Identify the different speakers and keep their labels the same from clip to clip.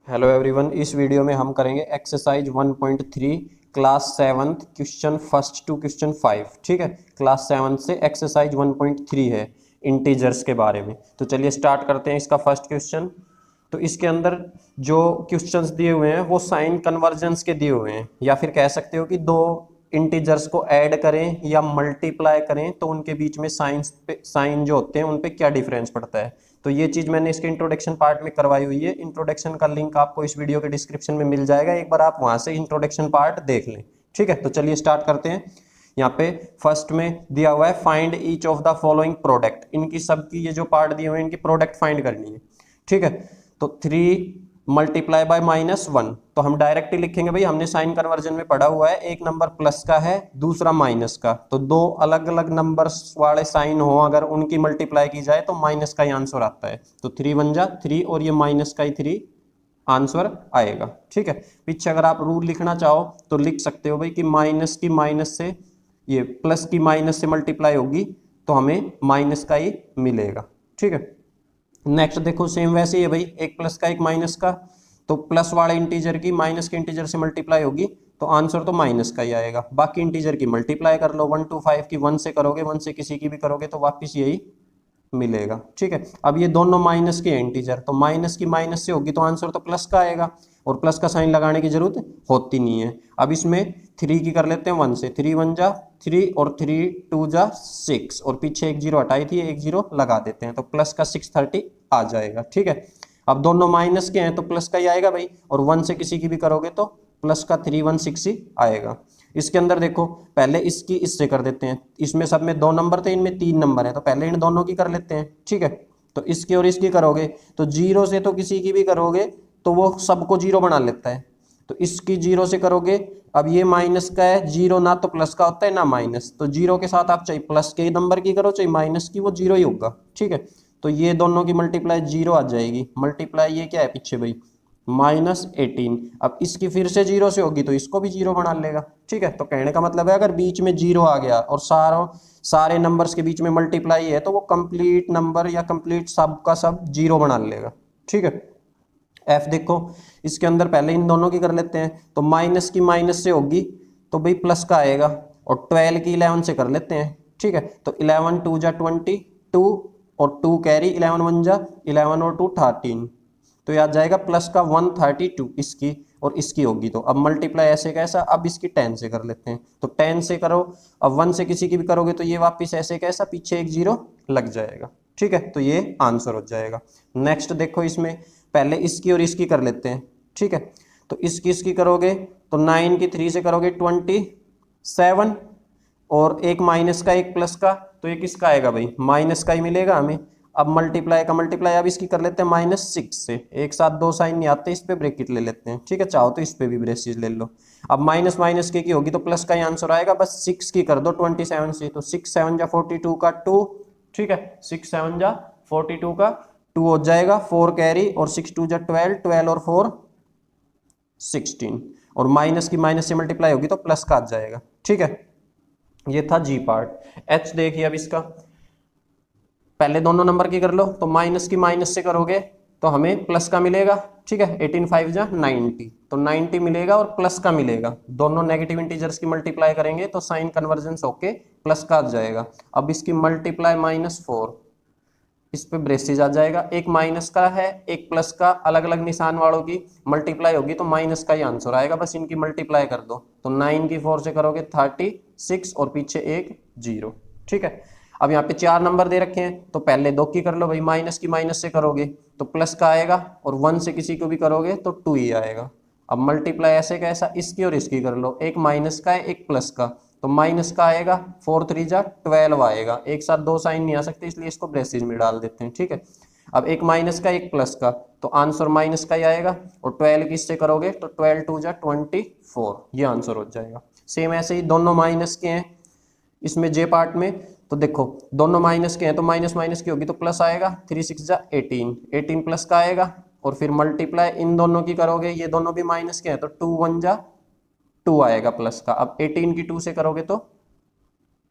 Speaker 1: Hello everyone, इस video में हम करेंगे exercise 1.3 class 7th question first to question 5। ठीक है, क्लास 7 से एक्सरसाइज 1.3 है इंटीजर्स के बारे में। तो चलिए स्टार्ट करते हैं इसका फर्स्ट क्वेश्चन। तो इसके अंदर जो क्वेश्चंस दिए हुए हैं वो साइन कन्वर्जेंस के दिए हुए हैं, या फिर कह सकते हो कि दो इंटीजर्स को ऐड करें या मल्टीप्लाई करें तो उनके बीच में साइन जो होते हैं उन पे क्या डिफरेंस पड़ता है। तो ये चीज मैंने इसके इंट्रोडक्शन पार्ट में करवाई हुई है। इंट्रोडक्शन का लिंक आपको इस वीडियो के डिस्क्रिप्शन में मिल जाएगा, एक बार आप वहां से इंट्रोडक्शन पार्ट देख लें। ठीक है, तो चलिए स्टार्ट करते हैं। यहाँ पे फर्स्ट में दिया हुआ है find each of the following product. इनकी सबकी ये जो पार्ट दिए हुए हैं इनकी प्रोडक्ट फाइंड करनी है। ठीक है, तो 3 मल्टीप्लाई बाय -1, तो हम डायरेक्टली लिखेंगे भाई, हमने साइन कन्वर्जन में पढ़ा हुआ है, एक नंबर प्लस का है दूसरा माइनस का, तो दो अलग अलग नंबर्स वाले साइन हो अगर उनकी मल्टीप्लाई की जाए तो माइनस का ही आंसर आता है। तो 3 बन जा 3 और ये माइनस का ही 3 आंसर आएगा। ठीक है, पीछे अगर आप रूल लिखना चाहो तो लिख सकते हो भाई कि माइनस की माइनस से ये प्लस की माइनस से मल्टीप्लाई होगी तो हमें माइनस का ही मिलेगा। ठीक है, नेक्स्ट देखो सेम वैसे ही है भाई, एक प्लस का एक माइनस का, तो प्लस वाले इंटीजर की माइनस के इंटीजर से मल्टीप्लाई होगी तो आंसर तो माइनस का ही आएगा। बाकी इंटीजर की मल्टीप्लाई कर लो, 1 to 5 की 1 से करोगे, 1 से किसी की भी करोगे तो वापस यही मिलेगा। ठीक है, अब ये दोनों माइनस के इंटीजर, तो माइनस की माइनस से होगी तो आंसर तो प्लस का आएगा, और प्लस का साइन लगाने की जरूरत होती नहीं है। अब इसमें 3 की कर लेते हैं 1 से, 3 1 जा 3 और 3 2 जा 6, और पीछे एक जीरो हटाई थी, एक जीरो लगा देते हैं तो प्लस का 630 आ जाएगा। ठीक है, अब दोनों माइनस के हैं तो प्लस का ही आएगा भाई, और 1 से किसी की भी करोगे तो प्लस का 316 ही आएगा। इसके अंदर देखो पहले इसकी इससे कर देते हैं, इसमें सब में 2 नंबर थे, इनमें 3 नंबर है, तो पहले इन दोनों की कर लेते हैं। ठीक है, तो इसकी और इसकी करोगे तो जीरो से तो किसी की भी करोगे तो वो सबको जीरो बना लेता है, तो इसकी जीरो से करोगे, अब ये माइनस का है, जीरो ना तो प्लस का होता है ना माइनस, तो जीरो के साथ आप चाहे प्लस के नंबर की करो चाहे माइनस की, वो जीरो ही होगा। ठीक है, तो ये दोनों की मल्टीप्लाई जीरो आ जाएगी, मल्टीप्लाई ये क्या है पीछे भाई -18, अब इसकी फिर से जीरो से होगी तो इसको भी जीरो बना लेगा। ठीक है, तो कहने का मतलब है अगर बीच में जीरो आ गया और सारे नंबर्स के बीच में मल्टीप्लाई है तो वो कंप्लीट नंबर या कंप्लीट सब का सब जीरो बना लेगा। ठीक है, एफ देखो इसके अंदर पहले इन दोनों की कर लेते हैं, तो माइनस की माइनस से होगी तो भाई प्लस का आएगा, और 12 की 11 से कर लेते हैं। ठीक है, तो 11 2 जा 22 और 2 कैरी, 11 1 जा 11 और 2 13, तो ये आ जाएगा प्लस का 132 इसकी, और इसकी होगी तो अब मल्टीप्लाई ऐसे कैसा, अब इसकी 10 से कर लेते हैं, तो 10 से करो, अब 1 से किसी की भी करोगे तो ये वापस ऐसे कैसा पीछे एक जीरो लग जाएगा। ठीक है, तो ये आंसर हो जाएगा। नेक्स्ट देखो इसमें पहले इसकी और इसकी कर लेते हैं। ठीक है, तो इसकी करोगे तो 9 की 3 से करोगे 27, और एक माइनस का एक प्लस का, तो ये किसका आएगा भाई माइनस का ही मिलेगा हमें। अब मल्टीप्लाई का मल्टीप्लाई अब इसकी कर लेते हैं -6 से, एक साथ दो साइन नहीं आते, इस पे ब्रैकेट ले लेते हैं। ठीक है, चाहो तो इस पे भी ब्रेसिस ले लो। अब माइनस माइनस के की होगी तो प्लस का ही आंसर आएगा, बस 6 की कर दो 27 से, तो 6 7 जा 42 का 2। ठीक है, 6 7 जा 42 का 2 हो जाएगा, 4 कैरी और 6 2 जा 12, 12 और 4 16, और माइनस की माइनस से मल्टीप्लाई होगी तो प्लस का आ जाएगा। ठीक है, ये था जी पार्ट। एच देखिए अब इसका, पहले दोनों नंबर की कर लो, तो माइनस की माइनस से करोगे तो हमें प्लस का मिलेगा। ठीक है, 18 5 जा 90, तो 90 मिलेगा और प्लस का मिलेगा, दोनों नेगेटिव इंटीजर्स की मल्टीप्लाई करेंगे तो साइन कन्वर्जेंस होके प्लस का आ जाएगा। अब इसकी मल्टीप्लाई -4, इस पे ब्रेसेज आ जाएगा, एक माइनस का है एक प्लस का, अलग अलग निशान वालों की मल्टीप्लाई होगी तो माइनस का ही आंसर आएगा, बस इनकी मल्टीप्लाई कर दो, तो 9 की 4 से करोगे 36 और पीछे एक जीरो। ठीक है, अब यहाँ पे 4 नंबर दे रखे हैं तो पहले 2 की कर लो भाई, माइनस की माइनस से करोगे तो प्लस का आएगा, और 1 से किसी को भी करोगे तो 2 ही आएगा। अब मल्टीप्लाई ऐसे कैसा, इसकी और इसकी कर लो, एक माइनस का है एक प्लस का, तो माइनस का आएगा 4 3 जा 12 आएगा, एक साथ दो साइन नहीं आ सकते इसलिए इसको ब्रेसेज में डाल देते हैं। ठीक है, अब एक माइनस का एक प्लस का, तो आंसर माइनस का ही आएगा, और 12 किससे करोगे तो 12 2 जा 24, ये आंसर हो जाएगा। सेम ऐसे ही दोनों माइनस के हैं इसमें जे पार्ट में, तो देखो दोनों माइनस के हैं तो माइनस माइनस की होगी तो प्लस आएगा, 3 6 जा 18, 18 प्लस का आएगा, और फिर मल्टीप्लाई इन दोनों की करोगे, ये दोनों भी माइनस के हैं तो 2 1 जा 2 आएगा प्लस का, अब 18 की 2 से करोगे तो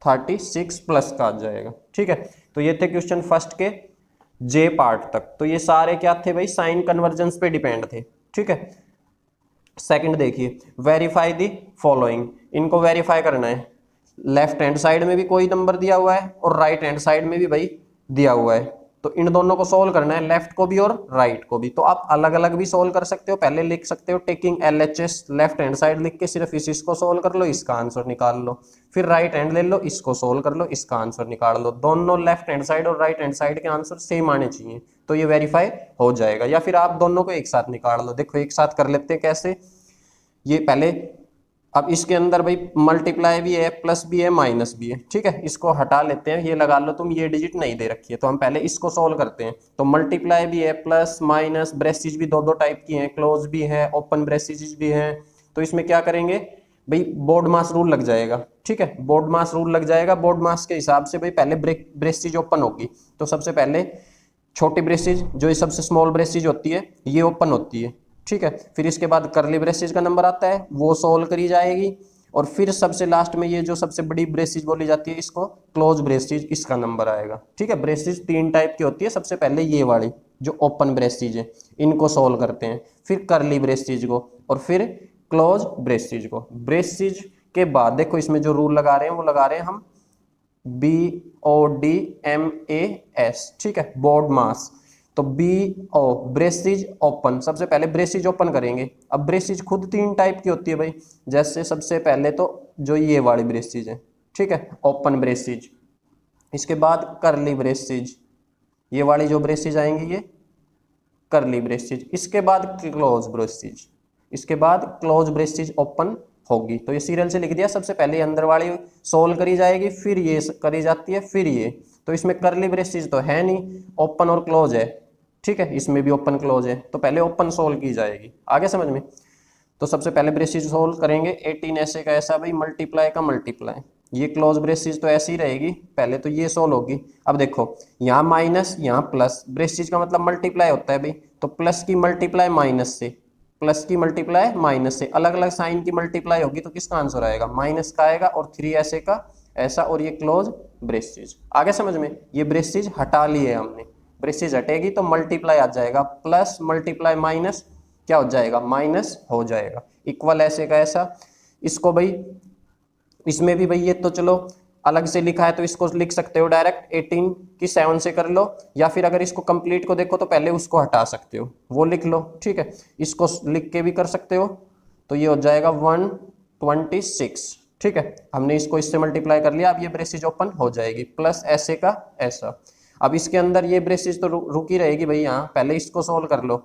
Speaker 1: 36 प्लस का आ जाएगा। ठीक है, तो ये थे क्वेश्चन फर्स्ट के जे पार्ट तक। तो ये सारे क्या थे भाई, साइन कन्वर्जेंस पे डिपेंड थे। ठीक है। सेकंड देखिए, वेरीफाई दी फॉलोइंग, इनको वेरीफाई करना है। लेफ्ट हैंड साइड में भी कोई नंबर दिया हुआ है और राइट हैंड साइड में भी भाई दिया हुआ है, तो इन दोनों को सोल्व करना है, लेफ्ट को भी और राइट को भी। तो आप अलग अलग भी सोल्व कर सकते हो, पहले लिख सकते हो taking LHS, left hand side लिख के सिर्फ इसको सोल्व कर लो, इसका आंसर निकाल लो। फिर राइट हैंड ले लो, इसको सोल्व कर लो, इसका आंसर निकाल लो। दोनों लेफ्ट हैंड साइड और राइट हैंड साइड के आंसर सेम आने चाहिए, तो ये वेरीफाई हो जाएगा। या फिर आप दोनों को एक साथ निकाल लो। देखो एक साथ कर लेते हैं कैसे, ये पहले, अब इसके अंदर भाई मल्टीप्लाई भी है, प्लस भी है, माइनस भी है, ठीक है। इसको हटा लेते हैं, ये लगा लो तुम, ये डिजिट नहीं दे रखी है, तो हम पहले इसको सोल्व करते हैं। तो मल्टीप्लाई भी है, प्लस माइनस, ब्रेसेज भी दो दो टाइप की हैं, क्लोज भी है, ओपन ब्रेसेज भी है। तो इसमें क्या करेंगे भाई, बोर्ड मास रूल लग जाएगा, ठीक है, बोर्ड मास रूल लग जाएगा। बोर्ड मास के हिसाब से भाई पहले ब्रेसेज ओपन होगी, तो सबसे पहले छोटी ब्रेसेज, जो ये सबसे स्मॉल ब्रेसेज होती है, ये ओपन होती है, ठीक है। फिर इसके बाद करली ब्रेसेज का नंबर आता है, वो सोल्व करी जाएगी। और फिर सबसे लास्ट में ये जो सबसे बड़ी ब्रेसेज बोली जाती है, इसको क्लोज ब्रेसेज, इसका नंबर आएगा, ठीक है। ब्रेसेज तीन टाइप की होती है, सबसे पहले ये वाली जो ओपन ब्रेसेज है, इनको सोल्व करते हैं, फिर करली ब्रेसेज को, और फिर क्लोज ब्रेसेज को। ब्रेसेज के बाद देखो इसमें जो रूल लगा रहे हैं वो लगा रहे हैं हम BODMAS, ठीक है, बोर्ड मास। तो BO ब्रेसेज ओपन, सबसे पहले ब्रेसेज ओपन करेंगे। अब ब्रेसेज खुद तीन टाइप की होती है भाई, जैसे सबसे पहले तो जो ये वाली ब्रेसेज है, ठीक है, ओपन ब्रेसेज। इसके बाद करली ब्रेसेज, ये वाली जो ब्रेसेज आएंगी ये करली ब्रेसेज। इसके बाद क्लोज ब्रेसेज, इसके बाद क्लोज ब्रेसेज ओपन होगी। तो ये सीरियल से लिख दिया, सबसे पहले अंदर वाली सोल्व करी जाएगी, फिर ये करी जाती है, फिर ये। तो इसमें करली ब्रेसेज तो है नहीं, ओपन और क्लोज है, ठीक है, इसमें भी ओपन क्लोज है, तो पहले ओपन सोल्व की जाएगी। आगे समझ में? तो सबसे पहले ब्रेसेज सोल्व करेंगे, 18 ऐसे का ऐसा भाई, मल्टीप्लाई का मल्टीप्लाई, ये क्लोज ब्रेसेज तो ऐसी रहेगी, पहले तो ये सोल्व होगी। अब देखो यहाँ माइनस, यहाँ प्लस, ब्रेसेज का मतलब मल्टीप्लाई होता है भाई, तो प्लस की मल्टीप्लाई माइनस से, प्लस की मल्टीप्लाई माइनस से, अलग अलग साइन की मल्टीप्लाई होगी, तो किसका आंसर आएगा, माइनस का आएगा। और 3 ऐसे का ऐसा, और ये क्लोज ब्रेसेज। आगे समझ में? ये ब्रेसेज हटा लिए हमने, ब्रेसेज हटेगी तो मल्टीप्लाई आ जाएगा, प्लस मल्टीप्लाई माइनस क्या हो जाएगा, माइनस हो जाएगा। इक्वल ऐसे का ऐसा, इसको भाई इसमें भी भाई ये तो चलो अलग से लिखा है, तो इसको लिख सकते हो डायरेक्ट 18 की 7 से कर लो, या फिर अगर इसको कंप्लीट को देखो तो पहले उसको हटा सकते हो, वो लिख लो, ठीक है। इसको लिख के भी कर सकते हो, तो ये हो जाएगा 126, ठीक है। हमने इसको इससे मल्टीप्लाई कर लिया, अब ये ब्रेसेज ओपन हो जाएगी, प्लस ऐसे का ऐसा। अब इसके अंदर ये ब्रेसेज तो रुकी रहेगी भाई, यहाँ पहले इसको सोल्व कर लो।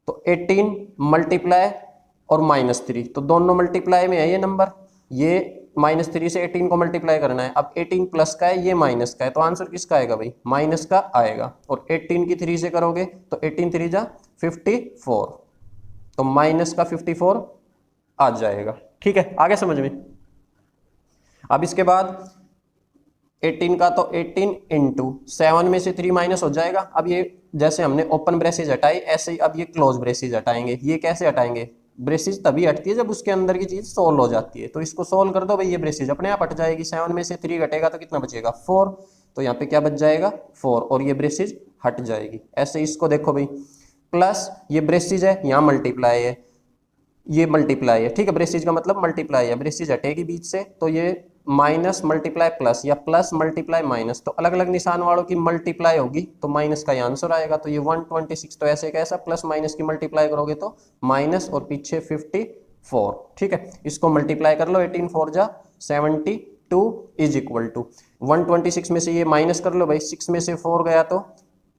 Speaker 1: तो 18 मल्टीप्लाई और -3, तो दोनों मल्टीप्लाई में है ये नंबर, ये -3 से 18 को मल्टीप्लाई करना है। अब 18 प्लस का है, ये माइनस का है, तो आंसर किसका आएगा भाई, माइनस का आएगा। और 18 की 3 से करोगे तो 18 3 जा 54, तो माइनस का 54 आ जाएगा, ठीक है। आगे समझ में? अब इसके बाद 18 का तो 18 इंटू 7 में से 3 माइनस हो जाएगा। अब ये जैसे हमने ओपन ब्रेसेज हटाई, ऐसे ही अब ये क्लोज ब्रेसेज हटाएंगे। ये कैसे हटाएंगे, ब्रेसेज तभी हटती है जब उसके अंदर की चीज सोल्व हो जाती है, तो इसको सोल्व कर दो भाई, ये ब्रेसेज अपने आप हट जाएगी। 7 में से 3 घटेगा तो कितना बचेगा, 4, तो यहाँ पे क्या बच जाएगा 4, और ये ब्रेसेज हट जाएगी। ऐसे इसको देखो भाई, प्लस ये ब्रेसेज है, यहाँ मल्टीप्लाई है, ये मल्टीप्लाई है, ठीक है, ब्रेसेज का मतलब मल्टीप्लाई है, ब्रेसेज हटेगी बीच से, तो ये माइनस मल्टीप्लाई प्लस, या प्लस मल्टीप्लाई माइनस, तो अलग अलग निशान वालों की मल्टीप्लाई होगी तो माइनस का ही आंसर आएगा। तो ये 126, तो ऐसे कैसा, प्लस माइनस की मल्टीप्लाई करोगे तो माइनस, और पीछे 54, ठीक है। इसको मल्टीप्लाई कर लो, 18 4 जा 72 इज इक्वल टू 126 में से ये माइनस कर लो भाई, 6 में से 4 गया तो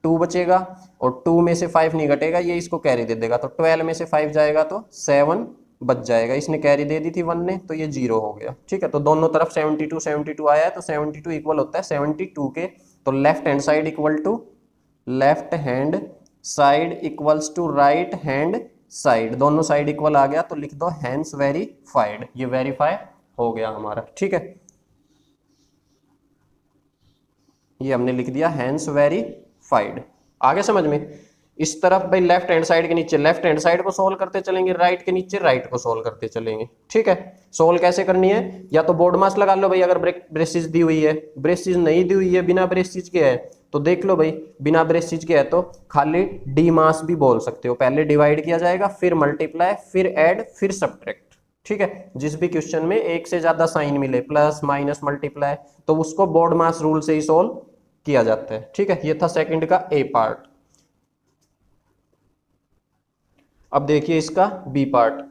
Speaker 1: 2 बचेगा, और 2 में से 5 नहीं घटेगा, ये इसको कैरी दे देगा, तो 12 में से 5 जाएगा तो 7 बच जाएगा। इसने कैरी दे दी थी 1 ने, तो ये 0 हो गया, ठीक है। तो दोनों तरफ 72 72 आया है, तो 72 इक्वल होता है 72 के, तो left hand side equal to left hand side equals to right hand side, दोनों साइड इक्वल आ गया, तो लिख दो हैंस वेरीफाइड, ये वेरीफाई हो गया हमारा, ठीक है। ये हमने लिख दिया हैंस वेरीफाइड। आगे समझ में? इस तरफ भाई लेफ्ट हैंड साइड के नीचे लेफ्ट हैंड साइड को सोल्व करते चलेंगे, राइट के नीचे राइट को सोल्व करते चलेंगे। ठीक है, सोल्व कैसे करनी है, या तो बोर्ड मास लगा लो भाई अगर ब्रेसिस दी हुई है, ब्रेसिस नहीं दी हुई है बिना ब्रेसिस के है तो देख लो भाई, बिना ब्रेसिस के है तो खाली डी मास भी बोल सकते हो, पहले डिवाइड किया जाएगा फिर मल्टीप्लाई फिर ऐड फिर सब्ट्रैक्ट। ठीक है, जिस भी क्वेश्चन में एक से ज्यादा साइन मिले प्लस माइनस मल्टीप्लाई तो उसको बोर्ड मास रूल से ही सोल्व किया जाता है। ठीक है, ये था सेकंड का ए पार्ट। अब देखिए इसका बी पार्ट।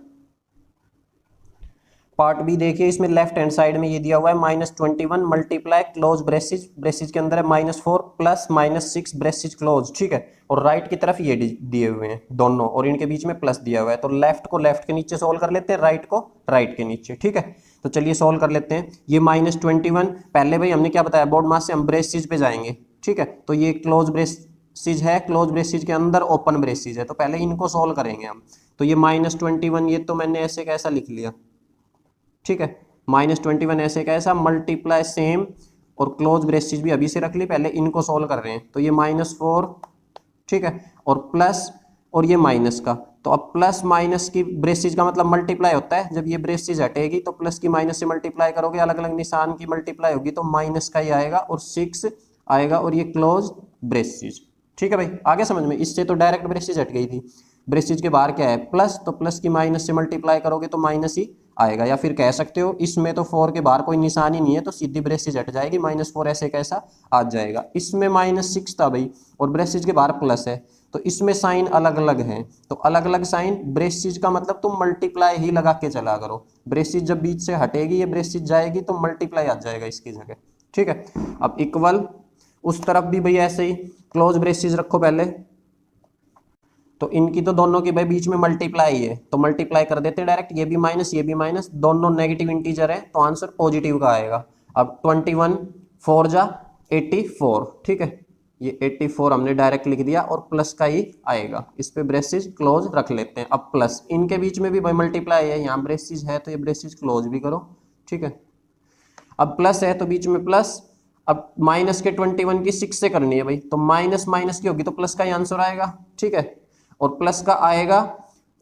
Speaker 1: पार्ट बी देखिए, इसमें लेफ्ट हैंड साइड में ये दिया हुआ है -21 मल्टीप्लाई क्लोज ब्रेसिज, ब्रेसिज के अंदर है -4 प्लस -6 ब्रेसिज क्लोज। ठीक है, और राइट की तरफ ये दिए हुए हैं दोनों और इनके बीच में प्लस दिया हुआ है, तो लेफ्ट को लेफ्ट के नीचे सोल्व कर लेते हैं, राइट को राइट के नीचे। ठीक है, तो चलिए सोल्व कर लेते हैं। ये -21 पहले भाई हमने क्या बताया, बोर्ड मास से हम ब्रेसिज पे जाएंगे। ठीक है, तो ये क्लोज ब्रेसिज है, क्लोज ब्रेसिज के अंदर ओपन ब्रेसिज है, तो पहले इनको सोल्व करेंगे हम। तो ये -21 ये तो मैंने ऐसे कैसा लिख लिया। ठीक है, -21 ऐसे कैसा मल्टीप्लाई सेम और क्लोज ब्रेसिज भी अभी से रख ली, पहले इनको सोल्व कर रहे हैं। तो ये -4, ठीक है, और प्लस और ये माइनस का, तो अब प्लस माइनस की ब्रेसिज का मतलब मल्टीप्लाई होता है, जब ये ब्रेसिज हटेगी तो प्लस की माइनस से मल्टीप्लाई करोगे, अलग अलग निशान की मल्टीप्लाई होगी तो माइनस का ही आएगा और 6 आएगा और ये क्लोज ब्रेसिज। ठीक है भाई, आगे समझ में, इससे तो डायरेक्ट ब्रेसिज हट गई थी, ब्रेसिज के बाहर क्या है प्लस, तो प्लस की माइनस से मल्टीप्लाई करोगे तो माइनस ही आएगा, या फिर कह सकते हो इसमें तो 4 के बाहर कोई निशान ही नहीं है तो सीधी ब्रेसिज हट जाएगी, -4 ऐसे कैसा आ जाएगा। इसमें -6 था भाई और ब्रेसिज के बाहर प्लस है, तो इसमें साइन अलग अलग हैं, तो अलग अलग साइन, ब्रेसिज का मतलब तुम मल्टीप्लाई ही लगा के चला करो, ब्रेसिज जब बीच से हटेगी ये ब्रेसिज जाएगी तो मल्टीप्लाई आ जाएगा इसकी जगह। ठीक है, अब इक्वल उस तरफ भी भाई ऐसे ही क्लोज ब्रेसिज रखो पहले, तो इनकी तो दोनों के भाई बीच में मल्टीप्लाई है तो मल्टीप्लाई कर देते डायरेक्ट, ये भी माइनस ये भी माइनस, दोनों नेगेटिव इंटीजर है तो आंसर पॉजिटिव का आएगा। अब 21 4 जा 84। ठीक है, ये 84 हमने डायरेक्ट लिख दिया और प्लस का ही आएगा, इस पे ब्रेसिज क्लोज रख लेते हैं। अब प्लस इनके बीच में भी भाई मल्टीप्लाई है, यहाँ ब्रेसिज है तो ये ब्रेसिज क्लोज भी करो। ठीक है, अब प्लस है तो बीच में प्लस, अब माइनस के 21 की 6 से करनी है भाई, तो माइनस माइनस की होगी तो प्लस का ही आंसर आएगा। ठीक है, और प्लस का आएगा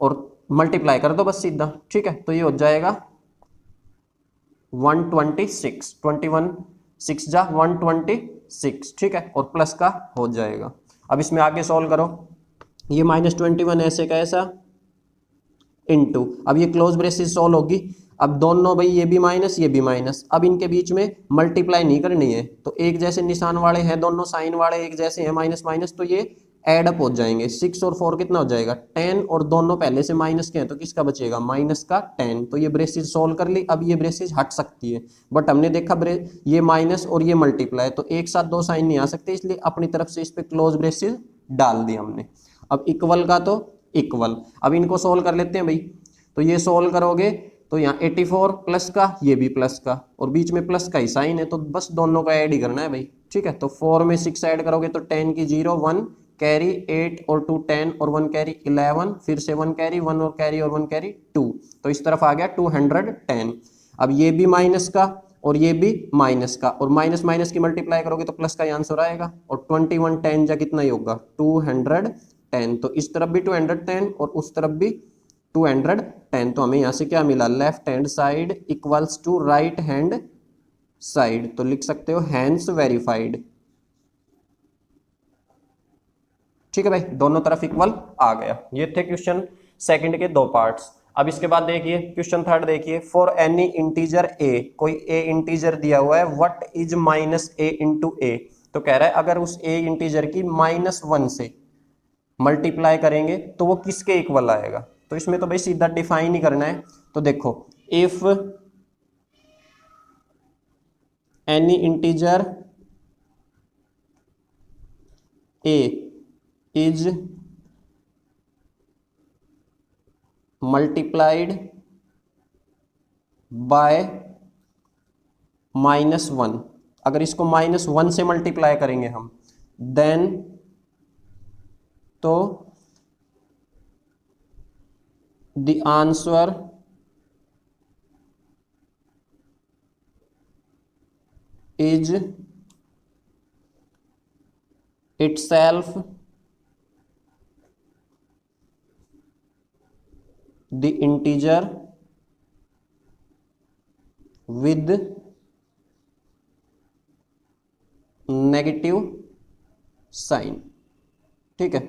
Speaker 1: और मल्टीप्लाई कर दो बस सीधा। ठीक है, तो ये हो जाएगा 126, 21 6 जा 126। ठीक है, और प्लस का हो जाएगा। अब इसमें आगे सॉल्व करो, ये -21 ऐसे का ऐसा इनटू, अब ये क्लोज ब्रेसिस सॉल्व होगी, अब दोनों भाई ये भी माइनस ये भी माइनस, अब इनके बीच में मल्टीप्लाई नहीं करनी है तो एक जैसे निशान वाले हैं दोनों, साइन वाले एक जैसे हैं माइनस माइनस, तो ये एड अप हो जाएंगे, 6 और 4 कितना हो जाएगा 10, और दोनों पहले से माइनस के हैं तो किसका बचेगा माइनस का 10, तो ये ब्रेसिस सोल्व कर ली। अब ये ब्रेसिस हट सकती है बट हमने देखा ये माइनस और ये मल्टीप्लाई तो एक साथ दो साइन नहीं आ सकते, इसलिए अपनी तरफ से इस पर क्लोज ब्रेसिस डाल दी हमने। अब इक्वल का तो इक्वल, अब इनको सोल्व कर लेते हैं भाई, तो ये सोल्व करोगे तो यहाँ 84 प्लस का ये भी प्लस का और बीच में प्लस का ही साइन है तो बस दोनों का ऐड ही करना है भाई। ठीक है, तो 4 में 6 ऐड करोगे तो 10 की 0 1 कैरी 8 और 2 10 और 1 कैरी 11, फिर से 1 कैरी 1 और कैरी और 1 कैरी 2, तो इस तरफ आ गया 210। अब ये भी माइनस का और ये भी माइनस का, और माइनस माइनस की मल्टीप्लाई करोगे तो प्लस का ही आंसर आएगा, और 21 10 जा कितना ही होगा 210, तो इस तरफ भी 210 और उस तरफ भी 210, तो हमें यहां से क्या मिला, left hand side equals to right hand side, तो लिख सकते हो हैंस वेरीफाइड। ठीक है भाई, दोनों तरफ इक्वल आ गया। ये थे क्वेश्चन सेकंड के दो पार्ट्स। अब इसके बाद देखिए क्वेश्चन थर्ड देखिए, फॉर एनी इंटीजर ए, कोई ए इंटीजर दिया हुआ है, व्हाट इज -a इंटू ए, तो कह रहा है अगर उस ए इंटीजर की -1 से मल्टीप्लाई करेंगे तो वो किसके इक्वल आएगा, तो इसमें तो भाई सीधा डिफाइन ही करना है। तो देखो, if any integer a is multiplied by -1, अगर इसको -1 से मल्टीप्लाई करेंगे हम देन तो the answer is itself the integer with negative sign. ठीक है,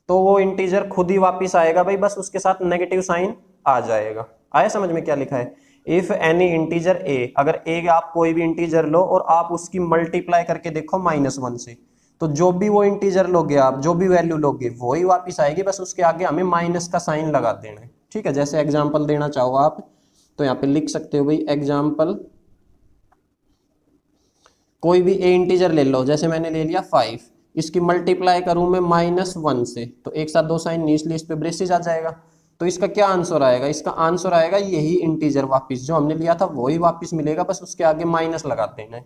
Speaker 1: तो वो इंटीजर खुद ही वापस आएगा भाई, बस उसके साथ नेगेटिव साइन आ जाएगा। आया समझ में क्या लिखा है? इफ एनी इंटीजर ए, अगर ए आप कोई भी इंटीजर लो और आप उसकी मल्टीप्लाई करके देखो -1 से, तो जो भी वो इंटीजर लोगे आप, जो भी वैल्यू लोगे वही वापस आएगी, बस उसके आगे हमें माइनस का साइन लगा देना है। ठीक है, जैसे एग्जांपल देना चाहो आप तो यहाँ पे लिख सकते हो भाई एग्जांपल, कोई भी ए इंटीजर ले लो, जैसे मैंने ले लिया 5, इसकी मल्टीप्लाई करूं मैं -1 से, तो एक साथ दो साइन, इसलिए इस पे ब्रेसेस आ जाएगा। तो इसका क्या आंसर आएगा? इसका आंसर आएगा यही इंटीजर वापस जो हमने लिया था वही वापस मिलेगा, बस उसके आगे माइनस लगा देना है।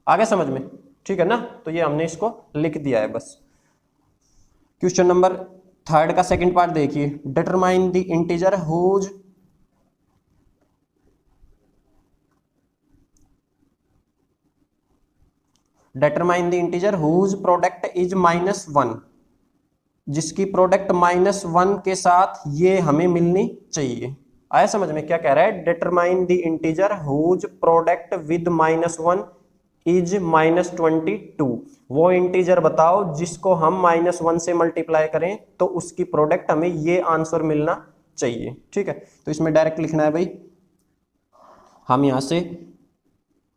Speaker 1: आगे समझ में? ठीक है ना, तो ये हमने इसको लिख दिया है बस। क्वेश्चन नंबर 3 का सेकंड पार्ट देखिए, determine the integer whose determine the integer whose product is -1, जिसकी प्रोडक्ट -1 के साथ ये हमें मिलनी चाहिए। आया समझ में क्या कह रहा है? Determine the integer whose product with -1 is -22, वो इंटीजर बताओ जिसको हम -1 से मल्टीप्लाई करें तो उसकी प्रोडक्ट हमें ये आंसर मिलना चाहिए। ठीक है, तो इसमें डायरेक्ट लिखना है भाई, हम यहां से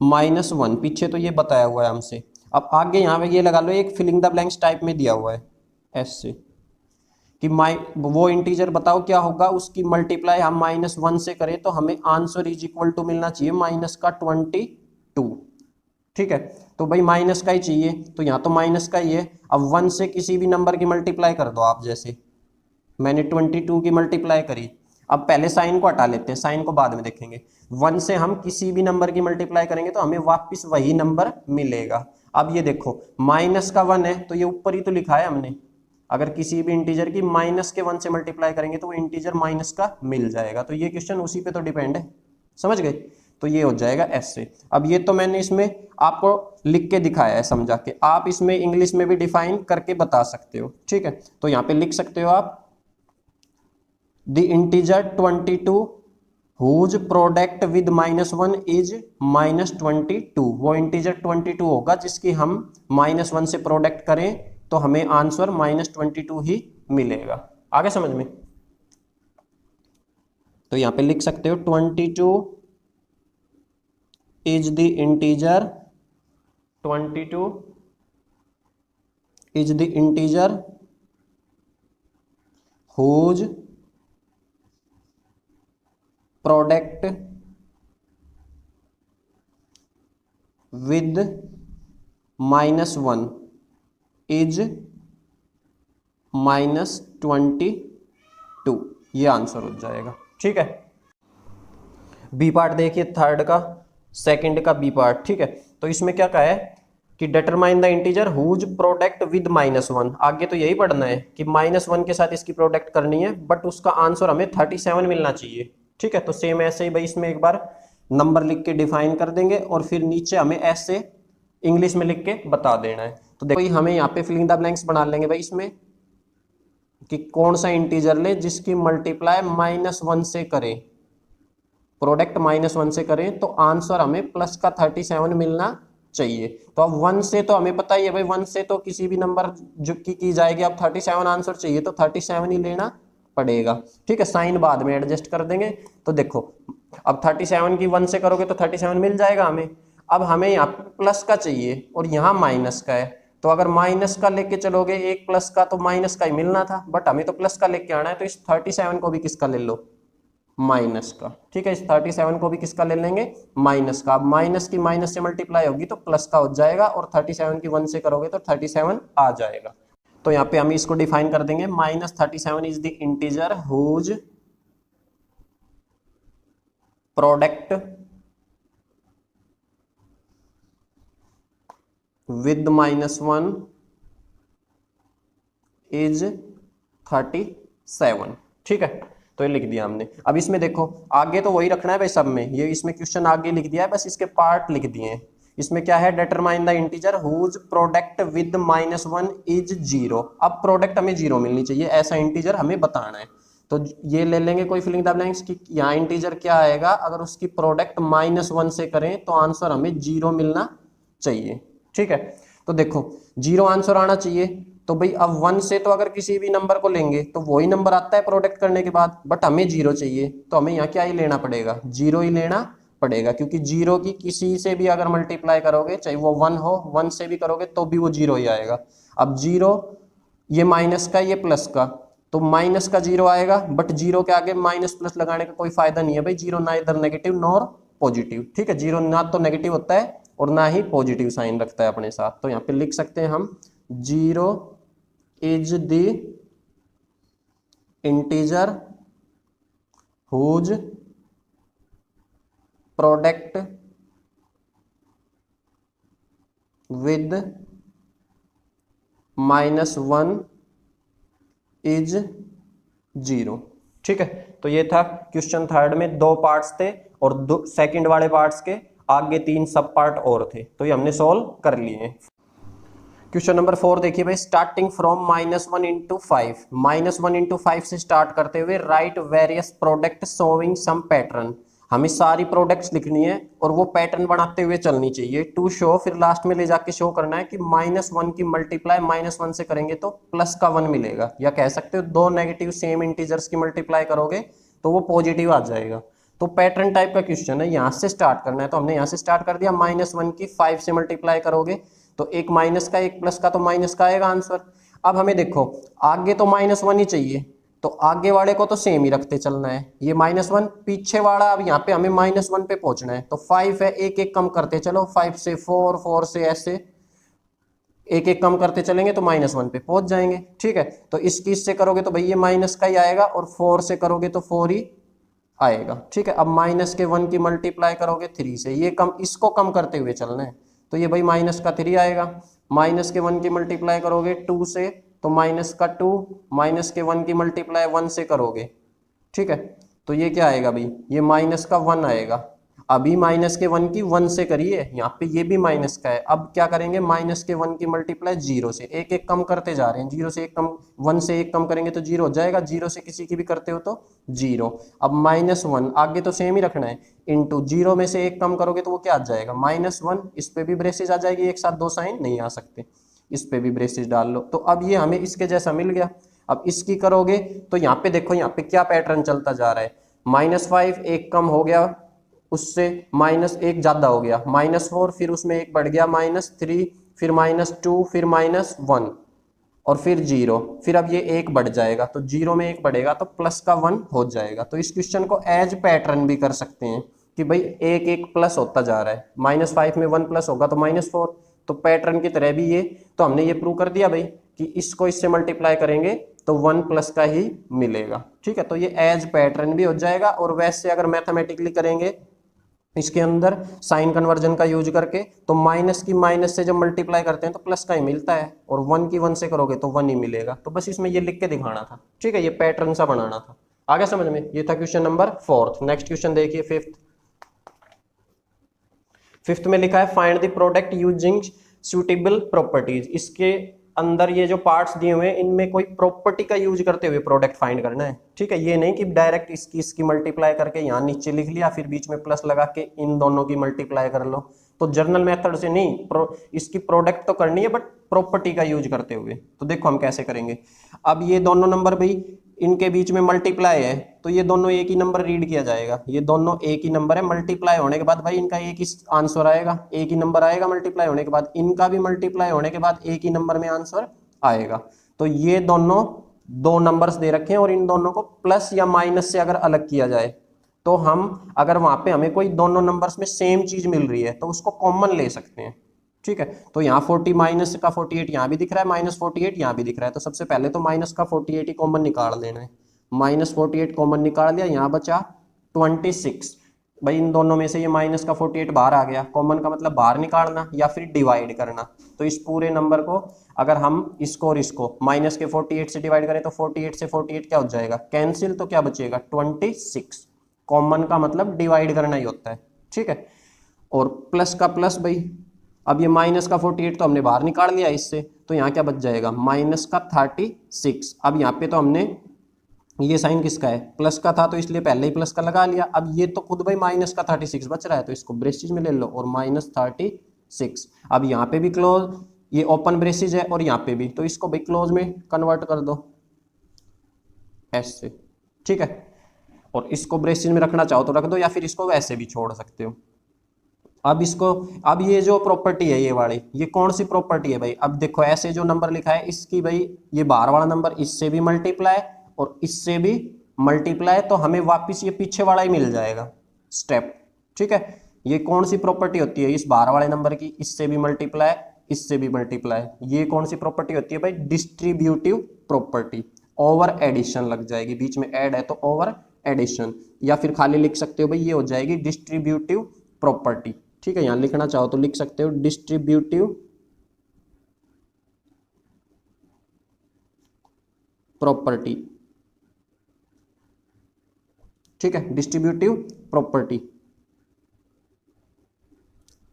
Speaker 1: -1, पीछे तो ये बताया हुआ है हमसे, अब आगे यहाँ पे ये लगा लो, एक फिलिंग द ब्लैंक्स टाइप में दिया हुआ है एस से, कि वो इंटीजर बताओ क्या होगा, उसकी मल्टीप्लाई हम -1 से करें तो हमें आंसर इज इक्वल टू मिलना चाहिए -22। ठीक है, तो भाई माइनस का ही चाहिए, तो यहाँ तो माइनस का ही है। अब 1 से किसी भी नंबर की मल्टीप्लाई कर दो आप, जैसे मैंने 22 की मल्टीप्लाई करी। अब पहले साइन को हटा लेते हैं, साइन को बाद में देखेंगे। 1 से हम किसी भी नंबर की मल्टीप्लाई करेंगे तो हमें वापस वही नंबर मिलेगा। अब ये देखो माइनस का 1 है तो ये ऊपर ही तो लिखा है हमने, अगर किसी भी इंटीजर की -1 से मल्टीप्लाई करेंगे तो वो इंटीजर माइनस का मिल जाएगा। तो ये क्वेश्चन उसी पे तो डिपेंड है, समझ गए? तो ये हो जाएगा एस से। अब ये तो मैंने इसमें आपको लिख के दिखाया है समझा के, आप इसमें इंग्लिश में भी डिफाइन करके बता सकते हो। ठीक है, तो यहाँ पे लिख सकते हो आप the integer 22 whose product with -1 is -22, वो इंटीजर 22 होगा जिसकी हम -1 से प्रोडक्ट करें तो हमें आंसर -22 ही मिलेगा। आगे समझ में? तो यहां पे लिख सकते हो 22 is the integer, 22 is the integer whose product with -1 is -22, ये आंसर हो जाएगा। ठीक है, बी पार्ट देखिए, थर्ड का सेकंड का बी पार्ट। ठीक है, तो इसमें क्या कहा है कि determine the integer whose product with -1, आगे तो यही पढ़ना है कि -1 के साथ इसकी प्रोडक्ट करनी है, बट उसका आंसर हमें 37 मिलना चाहिए। ठीक है, तो सेम ऐसे ही भाई इसमें एक बार नंबर लिख के डिफाइन कर देंगे और फिर नीचे हमें ऐसे इंग्लिश में लिख के बता देना है। तो देखो हमें यहाँ पे फिलिंग द ब्लैंक्स बना लेंगे भाई इसमें, कि कौन सा इंटीजर ले जिसकी मल्टीप्लाई -1 से करें, प्रोडक्ट -1 से करें तो आंसर हमें प्लस का 37 मिलना चाहिए। तो अब 1 से तो हमें पता ही है भाई, 1 से तो किसी भी नंबर जो की जाएगी, अब 37 आंसर चाहिए तो 37 ही लेना पड़ेगा। ठीक है, साइन बाद में एडजस्ट कर देंगे। तो देखो अब 37 की 1 से करोगे तो 37 मिल जाएगा हमें। अब हमें यहाँ प्लस का चाहिए और यहाँ माइनस का है, तो अगर माइनस का लेके चलोगे एक प्लस का तो माइनस का ही मिलना था, बट हमें तो प्लस का लेके आना है, तो इस 37 को भी किसका ले लो? माइनस का। ठीक है, इस 37 को भी किसका ले लेंगे? माइनस का। अब माइनस की माइनस से मल्टीप्लाई होगी तो प्लस का हो जाएगा, और 37 की 1 से करोगे तो 37 आ जाएगा। तो यहाँ पे हम इसको डिफाइन कर देंगे, -37 is the integer whose product with -1 is 37। ठीक है, तो ये लिख दिया हमने। अब इसमें देखो आगे तो वही रखना है भाई सब में, ये इसमें क्वेश्चन आगे लिख दिया है, बस इसके पार्ट लिख दिए हैं। इसमें क्या है? Determine the integer whose product with -1 is 0। अब प्रोडक्ट हमें 0 मिलनी चाहिए, ऐसा इंटीजर हमें बताना है। तो ये ले लेंगे कोई फिलिंग द ब्लैंक्स की यहाँ इंटीजर क्या आएगा, अगर उसकी प्रोडक्ट -1 से करें तो आंसर हमें 0 मिलना चाहिए। ठीक है, तो देखो 0 आंसर आना चाहिए। तो भाई अब 1 से तो अगर किसी भी नंबर को लेंगे तो वही नंबर आता है प्रोडक्ट करने के बाद, बट हमें 0 चाहिए, तो हमें यहाँ क्या ही लेना पड़ेगा, 0 ही लेना पड़ेगा, क्योंकि 0 की किसी से भी अगर मल्टीप्लाई करोगे, चाहे वो 1 हो, 1 से भी करोगे तो भी वो 0 ही आएगा। अब 0 ये माइनस का, ये प्लस का, तो माइनस का 0 आएगा, बट 0 के आगे माइनस प्लस लगाने का कोई फायदा नहीं है भाई, 0 ना इधर नेगेटिव नॉर पॉजिटिव। ठीक है, 0 ना तो नेगेटिव होता है और ना ही पॉजिटिव साइन रखता है अपने साथ। तो यहाँ पे लिख सकते हैं हम 0 is the integer whose product with -1 is 0। ठीक है, तो ये था क्वेश्चन थर्ड में, 2 पार्ट्स थे और दो सेकंड वाले पार्ट्स के आगे 3 सब पार्ट और थे, तो ये हमने सॉल्व कर लिए। क्वेश्चन नंबर 4 देखिए भाई, स्टार्टिंग फ्रॉम -1 into 5, -1 into 5 से स्टार्ट करते हुए write various product showing some pattern. हमें सारी प्रोडक्ट्स लिखनी है और वो पैटर्न बनाते हुए चलनी चाहिए। टू शो, फिर लास्ट में ले जाके शो करना है कि -1 की मल्टीप्लाई -1 से करेंगे तो प्लस का 1 मिलेगा, या कह सकते हो दो नेगेटिव सेम इंटीजर्स की मल्टीप्लाई करोगे तो वो पॉजिटिव आ जाएगा। तो पैटर्न टाइप का क्वेश्चन है, यहाँ से स्टार्ट करना है, तो हमने यहाँ से स्टार्ट कर दिया। -1 की 5 से मल्टीप्लाई करोगे तो एक माइनस का एक प्लस का, तो माइनस का आएगा आंसर। अब हमें देखो आगे तो -1 ही चाहिए, तो आगे वाले को तो सेम ही रखते चलना है, ये -1 पीछे वाला, अब यहाँ पे हमें -1 पे पहुंचना है, तो 5 है, एक एक कम करते चलो, 5 से 4, 4 से ऐसे एक एक कम करते चलेंगे तो -1 पे पहुंच जाएंगे। ठीक है, तो इसकी इससे करोगे तो भाई ये माइनस का ही आएगा, और 4 से करोगे तो 4 ही आएगा। ठीक है, अब -1 की मल्टीप्लाई करोगे 3 से, ये कम, इसको कम करते हुए चलना है, तो ये भाई -3 आएगा। -1 की मल्टीप्लाई करोगे 2 से तो -2, -1 की मल्टीप्लाई 1 से करोगे। ठीक है, तो ये क्या आएगा भाई, ये -1 आएगा। अभी -1 की 1 से करिए, यहाँ पे ये भी माइनस का है। अब क्या करेंगे, -1 की मल्टीप्लाई 0 से, एक एक कम करते जा रहे हैं, 0 से एक कम, 1 से एक कम करेंगे तो 0 हो जाएगा, 0 से किसी की भी करते हो तो 0। अब -1 आगे तो सेम ही रखना है, इंटू 0 में से एक कम करोगे तो वो क्या आ जाएगा, -1, इस पे भी ब्रेसेस आ जाएगी, एक साथ दो साइन नहीं आ सकते, इस पे भी ब्रेसेस डाल लो। तो अब ये हमें इसके जैसा मिल गया। अब इसकी करोगे तो यहाँ पे देखो, यहाँ पे क्या पैटर्न चलता जा रहा है, -5 एक कम हो गया, उससे -1 ज्यादा हो गया, -4, फिर उसमें एक बढ़ गया -3, फिर -2, फिर -1 और फिर 0, फिर अब ये एक बढ़ जाएगा, तो 0 में एक बढ़ेगा तो प्लस का 1 हो जाएगा। तो इस क्वेश्चन को एज पैटर्न भी कर सकते हैं कि भाई एक एक प्लस होता जा रहा है, -5 में 1 प्लस होगा तो -4, तो पैटर्न की तरह भी ये, तो हमने ये प्रूव कर दिया भाई कि इसको इससे मल्टीप्लाई करेंगे तो 1 प्लस का ही मिलेगा। ठीक है, तो ये एज पैटर्न भी हो जाएगा। और वैसे अगर मैथमेटिकली करेंगे इसके अंदर साइन कन्वर्जन का यूज करके, तो माइनस की माइनस से जब मल्टीप्लाई करते हैं तो प्लस का ही मिलता है, और 1 की 1 से करोगे तो 1 ही मिलेगा। तो बस इसमें ये लिख के दिखाना था। ठीक है, ये पैटर्न सा बनाना था। आगे समझ में, ये था क्वेश्चन नंबर 4। नेक्स्ट क्वेश्चन देखिए, फिफ्थ में लिखा है find the product using suitable properties. इसके अंदर ये जो पार्ट्स दिए हुए हैं इनमें कोई प्रॉपर्टी का यूज करते हुए प्रोडक्ट फाइंड करना है। ठीक है, ये नहीं कि डायरेक्ट इसकी मल्टीप्लाई करके यहाँ नीचे लिख लिया, फिर बीच में प्लस लगा के इन दोनों की मल्टीप्लाई कर लो, तो जर्नल मेथड से नहीं, इसकी प्रोडक्ट तो करनी है बट प्रॉपर्टी का यूज करते हुए। तो देखो हम कैसे करेंगे। अब ये दोनों नंबर भाई इनके बीच में मल्टीप्लाई है, तो ये दोनों एक ही नंबर रीड किया जाएगा, ये दोनों एक ही नंबर है। मल्टीप्लाई होने के बाद भाई इनका एक ही आंसर आएगा, एक ही नंबर आएगा मल्टीप्लाई होने के बाद, इनका भी मल्टीप्लाई होने के बाद एक ही नंबर में आंसर आएगा। तो ये दोनों दो नंबर्स दे रखे हैं और इन दोनों को प्लस या माइनस से अगर अलग किया जाए तो हम, अगर वहां पे हमें कोई दोनों नंबर्स में सेम चीज मिल रही है तो उसको कॉमन ले सकते हैं। ठीक है, तो यहाँ 40 माइनस का 48 यहाँ भी दिख रहा है, -48 यहाँ भी दिख रहा है, तो सबसे पहले तो माइनस का 48 ही कॉमन निकाल लेना है। -48 कॉमन निकाल लिया, यहाँ बचा 26। भाई इन दोनों में से ये माइनस का 48 बाहर आ गया, कॉमन का मतलब बाहर निकालना या फिर डिवाइड करना। तो इस पूरे नंबर को अगर हम इसको और इसको माइनस के 48 से डिवाइड करें तो 48 से 48 क्या हो जाएगा, कैंसिल, तो क्या बचेगा 26। कॉमन का मतलब डिवाइड करना ही होता है। ठीक है, और प्लस का प्लस भाई, अब ये माइनस का 48 तो हमने बाहर निकाल लिया इससे, तो यहाँ क्या बच जाएगा, -का 36। अब यहाँ पे तो हमने ये साइन किसका है, प्लस का था, तो इसलिए पहले ही प्लस का लगा लिया। अब ये तो खुद भाई माइनस का 36 बच रहा है, तो इसको ब्रेसिज में ले लो और -36। अब यहाँ पे भी क्लोज, ये ओपन ब्रेसिज है और यहाँ पे भी, तो इसको भाई क्लोज में कन्वर्ट कर दो ऐसे, ठीक है। और इसको ब्रेसिज में रखना चाहो तो रख दो, या फिर इसको वैसे भी छोड़ सकते हो। अब इसको, अब ये जो प्रॉपर्टी है ये वाली, ये कौन सी प्रॉपर्टी है भाई, अब देखो ऐसे जो नंबर लिखा है इसकी भाई, ये बाहर वाला नंबर इससे भी मल्टीप्लाई और इससे भी मल्टीप्लाई, तो हमें वापस ये पीछे वाला ही मिल जाएगा स्टेप, ठीक है। ये कौन सी प्रॉपर्टी होती है इस बाहर वाले नंबर की, इससे भी मल्टीप्लाई इससे भी मल्टीप्लाई, ये कौन सी प्रॉपर्टी होती है भाई, डिस्ट्रीब्यूटिव प्रॉपर्टी। ओवर एडिशन लग जाएगी, बीच में ऐड है तो ओवर एडिशन, या फिर खाली लिख सकते हो भाई ये हो जाएगी डिस्ट्रीब्यूटिव प्रॉपर्टी, ठीक है। यहां लिखना चाहो तो लिख सकते हो डिस्ट्रीब्यूटिव प्रॉपर्टी, ठीक है, डिस्ट्रीब्यूटिव प्रॉपर्टी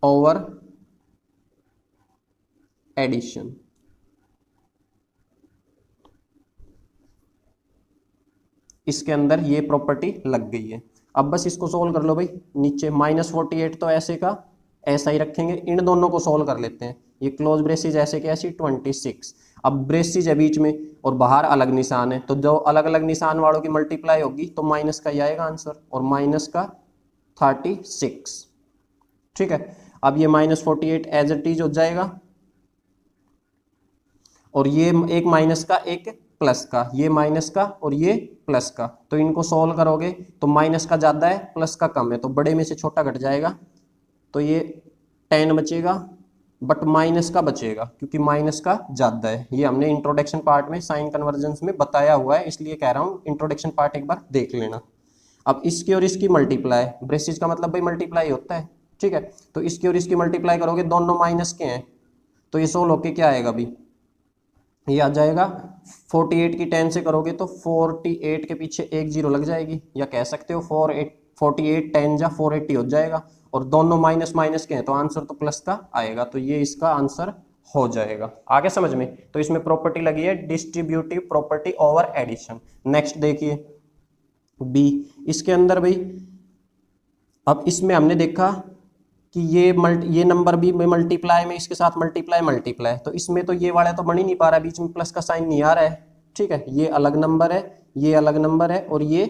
Speaker 1: ओवर एडिशन। इसके अंदर ये प्रॉपर्टी लग गई है। अब बस इसको सोल्व कर लो भाई, नीचे -48 तो ऐसे का ऐसा ही रखेंगे, इन दोनों को सोल्व कर लेते हैं। ये क्लोज ब्रेसिज ऐसे के ऐसी 26, अब ब्रेसिज है बीच में और बाहर अलग निशान है, तो जो अलग अलग निशान वालों की मल्टीप्लाई होगी तो माइनस का ही आएगा आंसर, और माइनस का 36, ठीक है। अब ये -48 एज इट इज हो जाएगा, और ये एक माइनस का एक प्लस का, ये माइनस का और ये प्लस का, तो इनको सोल्व करोगे तो माइनस का ज़्यादा है प्लस का कम है, तो बड़े में से छोटा घट जाएगा, तो ये 10 बचेगा, बट माइनस का बचेगा क्योंकि माइनस का ज़्यादा है। ये हमने इंट्रोडक्शन पार्ट में साइन कन्वर्जेंस में बताया हुआ है, इसलिए कह रहा हूँ इंट्रोडक्शन पार्ट एक बार देख लेना। अब इसकी और इसकी मल्टीप्लाई, ब्रेसिज का मतलब भाई मल्टीप्लाई होता है, ठीक है। तो इसकी और इसकी मल्टीप्लाई करोगे, दोनों माइनस के हैं, तो ये सोल्व होके क्या आएगा अभी, ये आ जाएगा 48 की 10 से करोगे तो 48 के पीछे एक जीरो लग जाएगी, या कह सकते हो 48 10 जा 480 हो जाएगा, और दोनों माइनस माइनस के हैं तो आंसर तो प्लस का आएगा, तो ये इसका आंसर हो जाएगा। आगे समझ में, तो इसमें प्रॉपर्टी लगी है distributive property over addition. Next देखिए बी, इसके अंदर भाई, अब इसमें हमने देखा कि ये नंबर भी मल्टीप्लाई में इसके साथ मल्टीप्लाई, तो इसमें तो ये वाला तो बन ही नहीं पा रहा है, बीच में प्लस का साइन नहीं आ रहा है, ठीक है। ये अलग नंबर है, ये अलग नंबर है और ये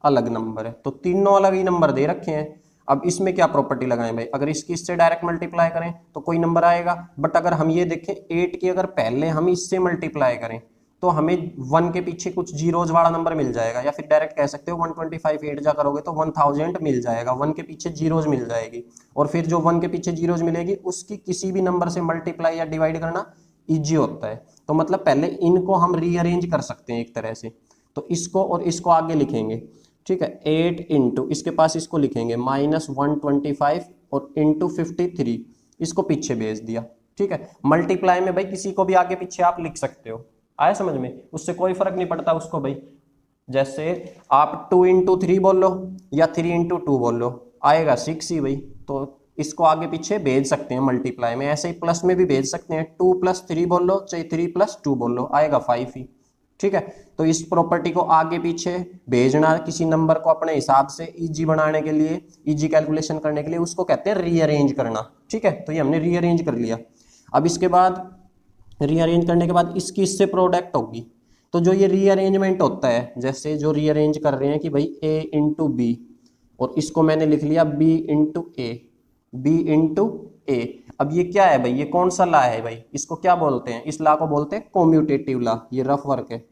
Speaker 1: अलग नंबर है, तो तीनों अलग ही नंबर दे रखे हैं। अब इसमें क्या प्रॉपर्टी लगाएं भाई, अगर इसकी इससे डायरेक्ट मल्टीप्लाई करें तो कोई नंबर आएगा, बट अगर हम ये देखें 8 की अगर पहले हम इससे मल्टीप्लाई करें तो हमें 1 के पीछे कुछ जीरोज वाला नंबर मिल जाएगा, या फिर डायरेक्ट कह सकते हो 125 8 जा करोगे तो 1000 मिल जाएगा, 1 के पीछे जीरोज मिल जाएगी, और फिर जो 1 के पीछे जीरोज मिलेगी उसकी किसी भी नंबर से मल्टीप्लाई या डिवाइड करना इजी होता है। तो मतलब पहले इनको हम रीअरेंज कर सकते हैं एक तरह से, तो इसको और इसको आगे लिखेंगे, ठीक है। 8 इंटू इसके पास इसको लिखेंगे -125 और इंटू 53, इसको पीछे भेज दिया, ठीक है। मल्टीप्लाई में भाई किसी को भी आगे पीछे आप लिख सकते हो, आया समझ में, उससे कोई फर्क नहीं पड़ता उसको भाई, जैसे आप 2 इंटू 3 बोल लो या 3 इंटू 2 बोल लो, आएगा 6 ही भाई, तो इसको आगे पीछे भेज सकते हैं मल्टीप्लाई में। ऐसे ही प्लस में भी भेज सकते हैं, 2 + 3 बोल लो चाहे 3 + 2 बोल लो, आएगा 5 ही, ठीक है। तो इस प्रॉपर्टी को आगे पीछे भेजना किसी नंबर को अपने हिसाब से इजी बनाने के लिए, इजी कैलकुलेशन करने के लिए, उसको कहते हैं रीअरेंज करना, ठीक है। तो ये हमने रीअरेंज कर लिया। अब इसके बाद रीअरेंज करने के बाद इसकी इससे प्रोडक्ट होगी, तो जो ये रीअरेंजमेंट होता है, जैसे जो रीअरेंज कर रहे हैं कि भाई a इंटू बी, और इसको मैंने लिख लिया b इंटू ए, b इंटू ए। अब ये क्या है भाई, ये कौन सा ला है भाई, इसको क्या बोलते हैं, इस ला को बोलते हैं कॉम्यूटेटिव ला, ये रफ वर्क है,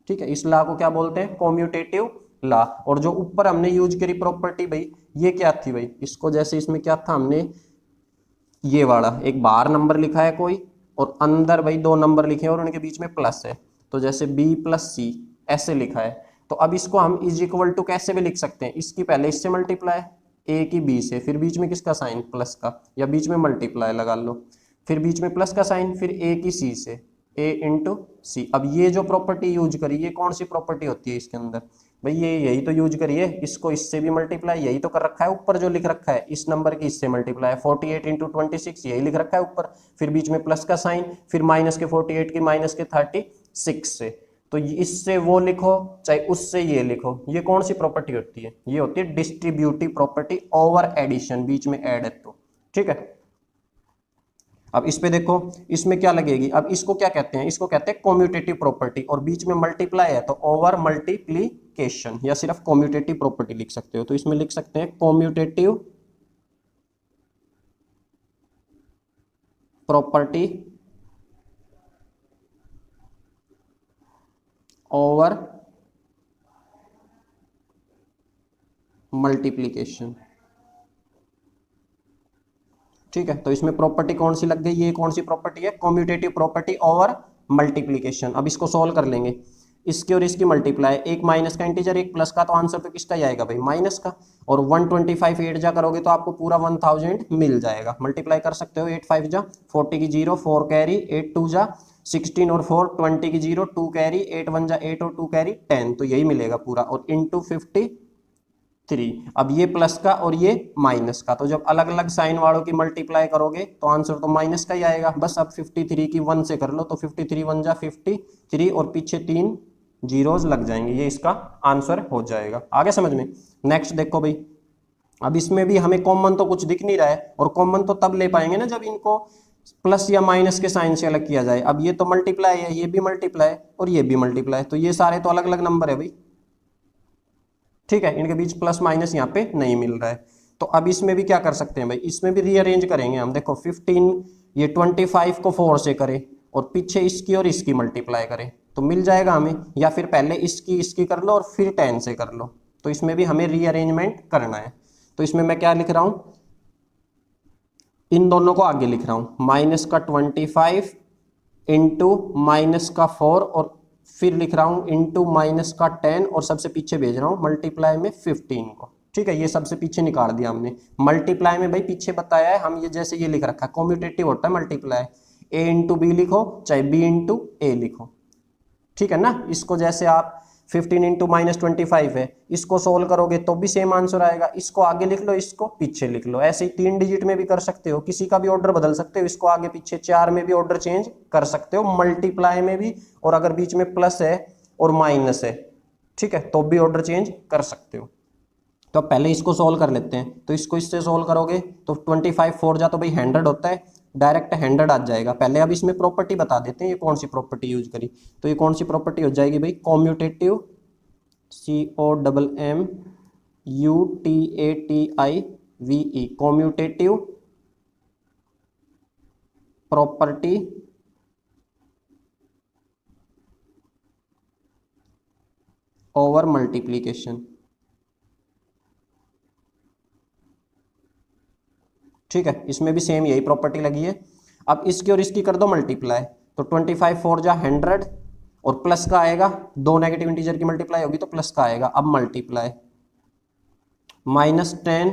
Speaker 1: ठीक है। इस ला को क्या बोलते हैं, कॉम्यूटेटिव ला। और जो ऊपर हमने यूज करी प्रॉपर्टी भाई, ये क्या थी भाई, इसको जैसे इसमें क्या था, हमने ये वाला एक बाहर नंबर लिखा है कोई, और अंदर भाई 2 नंबर लिखे हैं और उनके बीच में प्लस है, तो जैसे b + c ऐसे लिखा है। तो अब इसको हम = कैसे भी लिख सकते हैं, इसकी पहले इससे मल्टीप्लाई, a की b से, फिर बीच में किसका साइन, प्लस का, या बीच में मल्टीप्लाई लगा लो, फिर बीच में प्लस का साइन, फिर a की c से, a इंटू सी। अब ये जो प्रॉपर्टी यूज करी, ये कौन सी प्रॉपर्टी होती है इसके अंदर भाई, ये यही तो यूज करिए, इसको इससे भी मल्टीप्लाई, यही तो कर रखा है ऊपर जो लिख रखा है, इस नंबर की इससे मल्टीप्लाई 48 इंटू 26, यही लिख रखा है ऊपर, फिर बीच में प्लस का साइन, फिर माइनस के 48 की माइनस के 36 से, तो इससे वो लिखो चाहे उससे ये लिखो, ये कौन सी प्रॉपर्टी होती है? ये होती है डिस्ट्रीब्यूटिव प्रॉपर्टी ओवर एडिशन, बीच में ऐड है तो, ठीक है। अब इस पे देखो, इसमें क्या लगेगी? अब इसको क्या कहते हैं? इसको कहते हैं कॉम्यूटेटिव प्रॉपर्टी, और बीच में मल्टीप्लाई है तो ओवर मल्टीप्लीकेशन, या सिर्फ कॉम्यूटेटिव प्रॉपर्टी लिख सकते हो। तो इसमें लिख सकते हैं कॉम्यूटेटिव प्रॉपर्टी ओवर मल्टीप्लीकेशन, ठीक है। तो इसमें प्रॉपर्टी कौन सी लग गई? ये कौन सी प्रॉपर्टी है? Commutative property over multiplication. अब इसको सोल्व कर लेंगे, इसकी और इसकी मल्टीप्लाई, एक माइनस का इंटीजर एक प्लस का, तो आंसर तो किसका ही आएगा भाई? माइनस का। और 125 8 जा करोगे तो आपको पूरा 1000 मिल जाएगा। मल्टीप्लाई कर सकते हो, 8 5 जा 40 की 0 4 कैरी, 8 2 जा 16 और 4 20 की 0 2 कैरी, 8 1 जा 8 और 2 कैरी 10, तो यही मिलेगा पूरा। और इंटू 53। अब ये प्लस का और ये माइनस का, तो जब अलग अलग साइन वालों की मल्टीप्लाई करोगे तो आंसर तो माइनस का ही आएगा। बस अब 53 की 1 से कर लो, तो 53 1 जा 53 और पीछे 3 जीरोज लग जाएंगे, ये इसका आंसर हो जाएगा। आगे समझ में? नेक्स्ट देखो भाई, अब इसमें भी हमें कॉमन तो कुछ दिख नहीं रहा है, और कॉमन तो तब ले पाएंगे ना जब इनको प्लस या माइनस के साइन से अलग किया जाए। अब ये तो मल्टीप्लाई है, ये भी मल्टीप्लाई और ये भी मल्टीप्लाई, तो ये सारे तो अलग अलग नंबर है भाई, ठीक है। इनके बीच प्लस माइनस यहाँ पे नहीं मिल रहा है। तो अब इसमें भी क्या कर सकते हैं भाई? इसमें भी रीअरेंज करेंगे हम। देखो 15, ये 25 को 4 से करें और पीछे इसकी और इसकी मल्टीप्लाई करें तो मिल जाएगा हमें, या फिर पहले इसकी इसकी कर लो और फिर 10 से कर लो। तो इसमें भी हमें रीअरेंजमेंट करना है। तो इसमें मैं क्या लिख रहा हूं? इन दोनों को आगे लिख रहा हूं, माइनस का 25 इंटू माइनस का 4, और फिर लिख रहा हूं इंटू माइनस का 10, और सबसे पीछे भेज रहा हूं मल्टीप्लाई में 15 को, ठीक है। ये सबसे पीछे निकाल दिया हमने। मल्टीप्लाई में भाई पीछे बताया है हम, ये जैसे ये लिख रखा है, कॉम्यूटेटिव होता है मल्टीप्लाई, ए इंटू बी लिखो चाहे बी इंटू ए लिखो, ठीक है ना। इसको जैसे आप 15 इंटू माइनस 25 है, इसको सोल्व करोगे तो भी सेम आंसर आएगा। इसको आगे लिख लो, इसको पीछे लिख लो। ऐसे ही 3 डिजिट में भी कर सकते हो, किसी का भी ऑर्डर बदल सकते हो, इसको आगे पीछे 4 में भी ऑर्डर चेंज कर सकते हो, मल्टीप्लाई में भी, और अगर बीच में प्लस है और माइनस है, ठीक है, तो भी ऑर्डर चेंज कर सकते हो। तो अब पहले इसको सोल्व कर लेते हैं। तो इसको इससे सोल्व करोगे तो 25 4 जा तो भाई 100 होता है, डायरेक्ट 100 आ जाएगा। पहले अब इसमें प्रॉपर्टी बता देते हैं, ये कौन सी प्रॉपर्टी यूज करी। तो ये कौन सी प्रॉपर्टी हो जाएगी भाई? Commutative, COMMUTATIVE, commutative property over multiplication, ठीक है। इसमें भी सेम यही प्रॉपर्टी लगी है। अब इसकी और इसकी कर दो मल्टीप्लाई, तो 25 4 जा 100, और प्लस का आएगा, दो नेगेटिव इंटीजर की मल्टीप्लाई होगी तो प्लस का आएगा। अब मल्टीप्लाई -10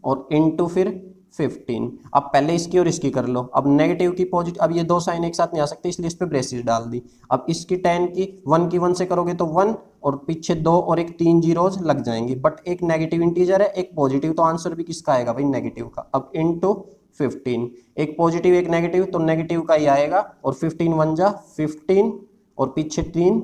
Speaker 1: और इंटू फिर 15। अब पहले इसकी और इसकी कर लो। अब नेगेटिव की पॉजिटिव, अब ये दो साइन एक साथ नहीं आ सकते, इसलिए इस पे ब्रेसेस डाल दी। अब इसकी 10 की 1 की 1 से करोगे तो 1, और पीछे 2 और एक 3 जीरोज लग जाएंगे, बट एक नेगेटिव इंटीजर है एक पॉजिटिव, तो आंसर भी किसका आएगा भाई? नेगेटिव का। अब इंटू 15, एक पॉजिटिव एक नेगेटिव, तो नेगेटिव का ही आएगा, और 15 1 जा 15, और पीछे 3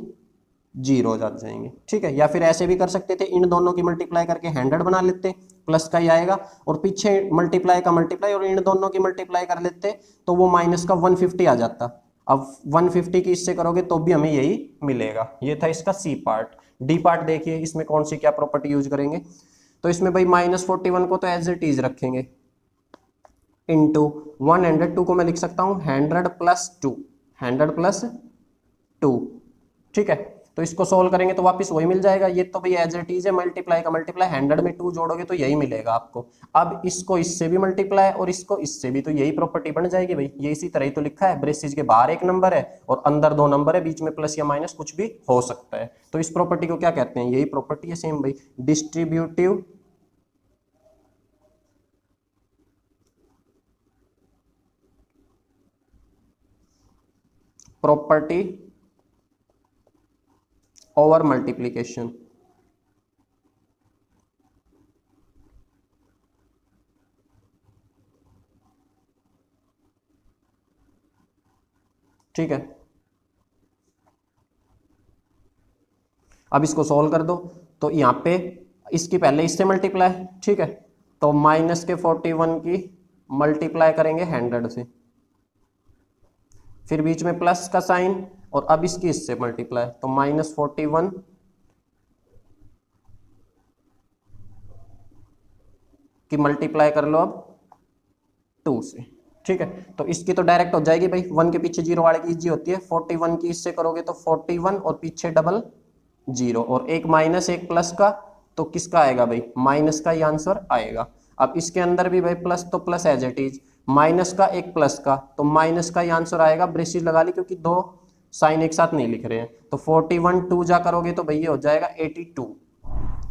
Speaker 1: जीरो आ जाएंगे, ठीक है। या फिर ऐसे भी कर सकते थे, इन दोनों की मल्टीप्लाई करके 100 बना लेते, प्लस का ही आएगा, और पीछे मल्टीप्लाई का मल्टीप्लाई और इन दोनों की मल्टीप्लाई कर लेते, तो वो माइनस का 150 आ जाता। अब 150 की इससे करोगे तो भी हमें यही मिलेगा। ये था इसका सी पार्ट। डी पार्ट देखिए, इसमें कौन सी क्या प्रॉपर्टी यूज करेंगे। तो इसमें भाई -41 को तो एज इट इज रखेंगे, इंटू 102 को मैं लिख सकता हूँ 100 प्लस 2, 100 प्लस 2, ठीक है। तो इसको सोल्व करेंगे तो वापस वही मिल जाएगा। ये तो भाई एज इट इज है, मल्टीप्लाई का मल्टीप्लाई, 100 में 2 जोड़ोगे तो यही मिलेगा आपको। अब इसको इससे भी मल्टीप्लाई और इसको इससे भी, तो यही प्रॉपर्टी बन जाएगी भाई। ये इसी तरह ही तो लिखा है, ब्रेसेस के बाहर एक नंबर है और अंदर 2 नंबर है, बीच में प्लस या माइनस कुछ भी हो सकता है। तो इस प्रॉपर्टी को क्या कहते हैं? यही प्रॉपर्टी है सेम भाई, डिस्ट्रीब्यूटिव प्रॉपर्टी ओवर मल्टीप्लीकेशन, ठीक है। अब इसको सोल्व कर दो, तो यहाँ पे इसकी पहले इससे मल्टीप्लाई, ठीक है, तो माइनस के 41 की मल्टीप्लाई करेंगे 100 से, फिर बीच में प्लस का साइन, और अब इसकी इससे मल्टीप्लाई, तो -41 की मल्टीप्लाई कर लो अब 2 से, ठीक है। तो इसकी तो डायरेक्ट हो जाएगी भाई, 1 के पीछे 0 वाले की इजी होती है, 41 की इससे करोगे तो 41 और पीछे डबल 0 और एक माइनस एक प्लस का, तो किसका आएगा भाई, माइनस का ही आंसर आएगा। अब इसके अंदर भी भाई प्लस तो plus as it is, minus का एक प्लस का, तो माइनस का ही आंसर आएगा, ब्रेसिस लगा ली क्योंकि दो साइन एक साथ नहीं लिख रहे हैं, तो 41 2 जा करोगे तो भैया हो जाएगा 82,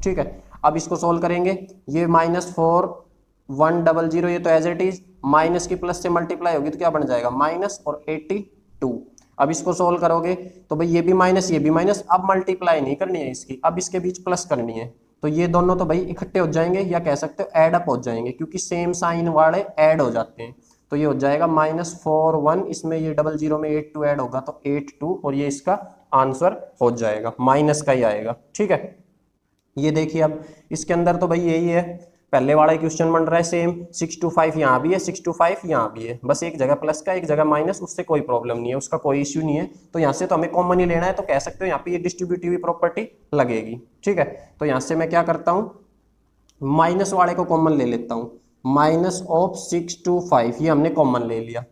Speaker 1: ठीक है। अब इसको सोल्व करेंगे, ये -4100, ये तो एज इट इज, माइनस की प्लस से मल्टीप्लाई होगी तो क्या बन जाएगा माइनस और 82। अब इसको सोल्व करोगे तो भाई ये भी माइनस ये भी माइनस, अब मल्टीप्लाई नहीं करनी है इसकी, अब इसके बीच प्लस करनी है, तो ये दोनों तो भाई इकट्ठे हो जाएंगे, या कह सकते हो ऐड अप हो जाएंगे, क्योंकि सेम साइन वाले ऐड हो जाते हैं, तो ये हो जाएगा -41, इसमें ये 00 में 82 ऐड होगा तो 82, और ये इसका आंसर हो जाएगा, माइनस का ही आएगा, ठीक है। ये देखिए अब इसके अंदर तो भाई यही है, पहले वाला क्वेश्चन बन रहा है सेम, 625 यहाँ भी है, 625 यहाँ भी है, बस एक जगह प्लस का एक जगह माइनस, उससे कोई प्रॉब्लम नहीं है, उसका कोई इश्यू नहीं है, तो यहाँ से तो हमें कॉमन ही लेना है, तो कह सकते हो यहाँ पे ये डिस्ट्रीब्यूटिव प्रॉपर्टी लगेगी, ठीक है। तो यहाँ से मैं क्या करता हूँ, माइनस वाले को कॉमन ले लेता हूँ, -625 ये हमने कॉमन ले लिया,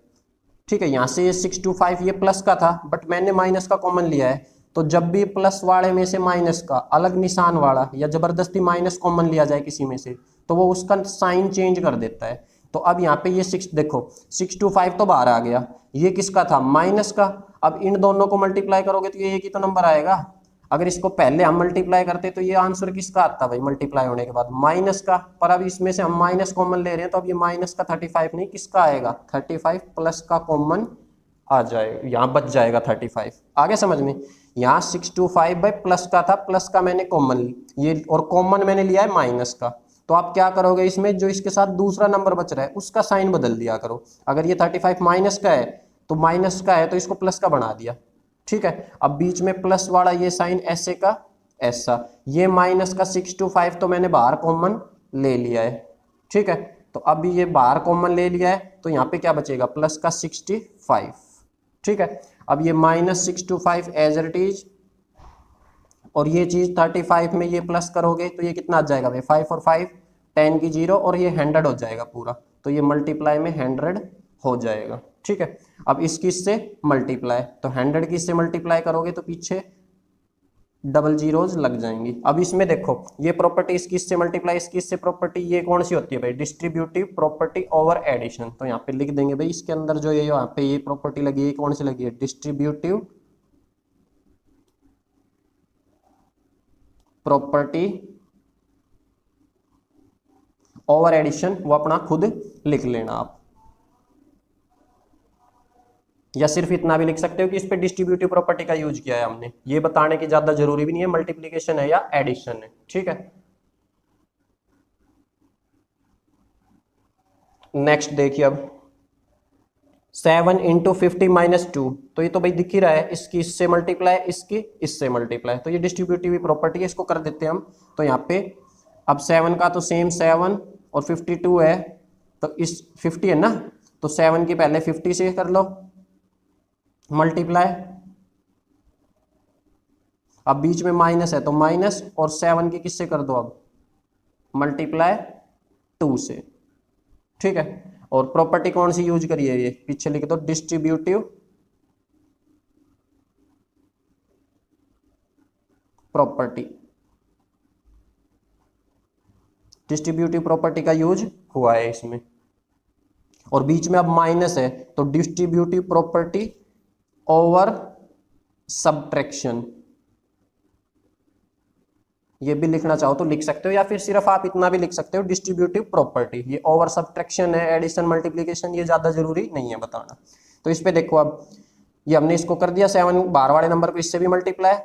Speaker 1: ठीक है। यहाँ से ये 625 ये प्लस का था, बट मैंने माइनस का कॉमन लिया है, तो जब भी प्लस वाले में से माइनस का अलग निशान वाला या जबरदस्ती माइनस कॉमन लिया जाए किसी में से, तो वो उसका साइन चेंज कर देता है। तो अब यहाँ पे ये 6 देखो, 625 तो बाहर आ गया, ये किसका था, माइनस का, अब इन दोनों को मल्टीप्लाई करोगे तो ये एक ही तो नंबर आएगा, अगर इसको पहले हम मल्टीप्लाई करते तो ये आंसर किसका आता भाई, मल्टीप्लाई होने के बाद माइनस का, पर अब इसमें से हम माइनस कॉमन ले रहे हैं, तो अब ये माइनस का 35 नहीं, किसका आएगा 35 प्लस का कॉमन आ जाएगा, यहाँ बच जाएगा 35, आगे समझ में। यहाँ 625 भाई प्लस का था, प्लस का मैंने कॉमन ये, और कॉमन मैंने लिया है माइनस का, तो आप क्या करोगे, इसमें जो इसके साथ दूसरा नंबर बच रहा है उसका साइन बदल दिया करो, अगर ये 35 माइनस का है तो माइनस का है तो इसको प्लस का बना दिया, ठीक है। अब बीच में प्लस वाला ये साइन ऐसे का ऐसा, ये माइनस का 625 तो मैंने बाहर कॉमन ले लिया है, ठीक है। तो अभी ये बाहर कॉमन ले लिया है, तो यहाँ पे क्या बचेगा, प्लस का 65, ठीक है। अब ये -625 एज इट इज, और ये चीज 35 में ये प्लस करोगे तो ये कितना आ जाएगा भाई, 5 और 5 10 की 0, और ये 100 हो जाएगा पूरा, तो ये मल्टीप्लाई में 100 हो जाएगा, ठीक है। अब इसकी इससे मल्टीप्लाई, तो 100 की इससे मल्टीप्लाई करोगे तो पीछे डबल जीरोज लग जाएंगी। अब इसमें देखो ये प्रॉपर्टी इसकी इससे मल्टीप्लाई इसकी इससे प्रॉपर्टी, ये कौन सी होती है भाई, डिस्ट्रीब्यूटिव प्रॉपर्टी ओवर एडिशन, तो यहाँ पे लिख देंगे भाई इसके अंदर जो ये यहाँ पे ये प्रॉपर्टी लगी है कौन सी लगी है, डिस्ट्रीब्यूटिव प्रॉपर्टी ओवर एडिशन, वो अपना खुद लिख लेना आप, या सिर्फ इतना भी लिख सकते हो कि इस पे डिस्ट्रीब्यूटिव प्रॉपर्टी का यूज किया है हमने, ये बताने की ज्यादा जरूरी भी नहीं है मल्टीप्लीकेशन है या एडिशन है, ठीक है। नेक्स्ट देखिए अब 7 × 50 - 2, तो ये तो भाई दिख ही रहा है, इसकी इससे मल्टीप्लाई इसकी इससे मल्टीप्लाई, तो ये डिस्ट्रीब्यूटिव प्रॉपर्टी है, इसको कर देते हैं हम। तो यहाँ पे अब 7 का तो सेम 7 और 52 है, तो इस 50 है ना, तो 7 की पहले 50 से कर लो मल्टीप्लाई, अब बीच में माइनस है तो माइनस, और 7 की किससे कर दो अब मल्टीप्लाई 2 से, ठीक है। और प्रॉपर्टी कौन सी यूज करिए, ये पीछे लिख दो डिस्ट्रीब्यूटिव प्रॉपर्टी, डिस्ट्रीब्यूटिव प्रॉपर्टी का यूज हुआ है इसमें, और बीच में अब माइनस है तो डिस्ट्रीब्यूटिव प्रॉपर्टी ओवर सब्ट्रैक्शन, ये भी लिखना चाहो तो लिख सकते हो, या फिर सिर्फ आप इतना भी लिख सकते हो डिस्ट्रीब्यूटिव प्रॉपर्टी, ये ओवर सब्ट्रैक्शन है, एडिशन मल्टीप्लिकेशन ये ज्यादा जरूरी नहीं है बताना। तो इस पे देखो अब ये हमने इसको कर दिया, 7 बाहर वाले नंबर को इससे भी मल्टीप्लाई,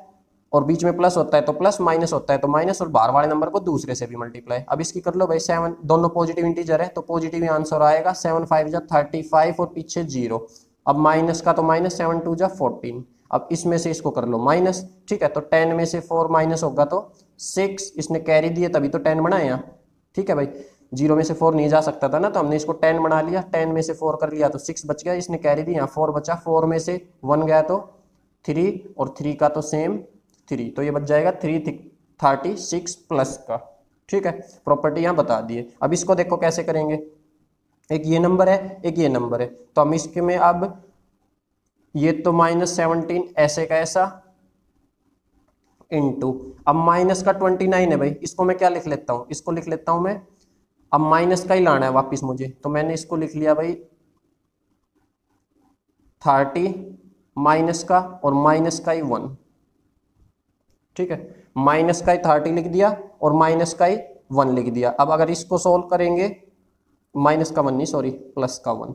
Speaker 1: और बीच में प्लस होता है तो प्लस, माइनस होता है तो माइनस, और बाहर वाले नंबर को दूसरे से भी मल्टीप्लाई। अब इसकी कर लो भाई 7, दोनों पॉजिटिव इंटीजर है तो पॉजिटिव आंसर आएगा, 7 5 जा 35 और पीछे 0, अब माइनस का तो माइनस, 7 2 जा 14, अब इसमें से इसको कर लो माइनस, ठीक है। तो 10 में से 4 माइनस होगा तो 6, इसने कैरी दिए तभी तो 10 बना है यहाँ, ठीक है भाई। 0 में से 4 नहीं जा सकता था ना, तो हमने इसको 10 बना लिया, 10 में से 4 कर लिया तो 6 बच गया, इसने कैरी दी, यहाँ 4 बचा, 4 में से 1 गया तो 3, और 3 का तो सेम 3, तो ये बच जाएगा 336 प्लस का, ठीक है। प्रॉपर्टी यहाँ बता दिए। अब इसको देखो कैसे करेंगे, एक ये नंबर है, एक ये नंबर है, तो हम इसके में अब ये तो -17 ऐसे का ऐसा इनटू, अब माइनस का 29 है भाई, इसको मैं क्या लिख लेता हूँ, इसको लिख लेता हूँ मैं, अब माइनस का ही लाना है वापिस मुझे, तो मैंने इसको लिख लिया भाई 30 माइनस का और माइनस का ही 1, ठीक है। माइनस का ही 30 लिख दिया और माइनस का ही 1 लिख दिया। अब अगर इसको सोल्व करेंगे, माइनस का 1 नहीं सॉरी, प्लस का 1,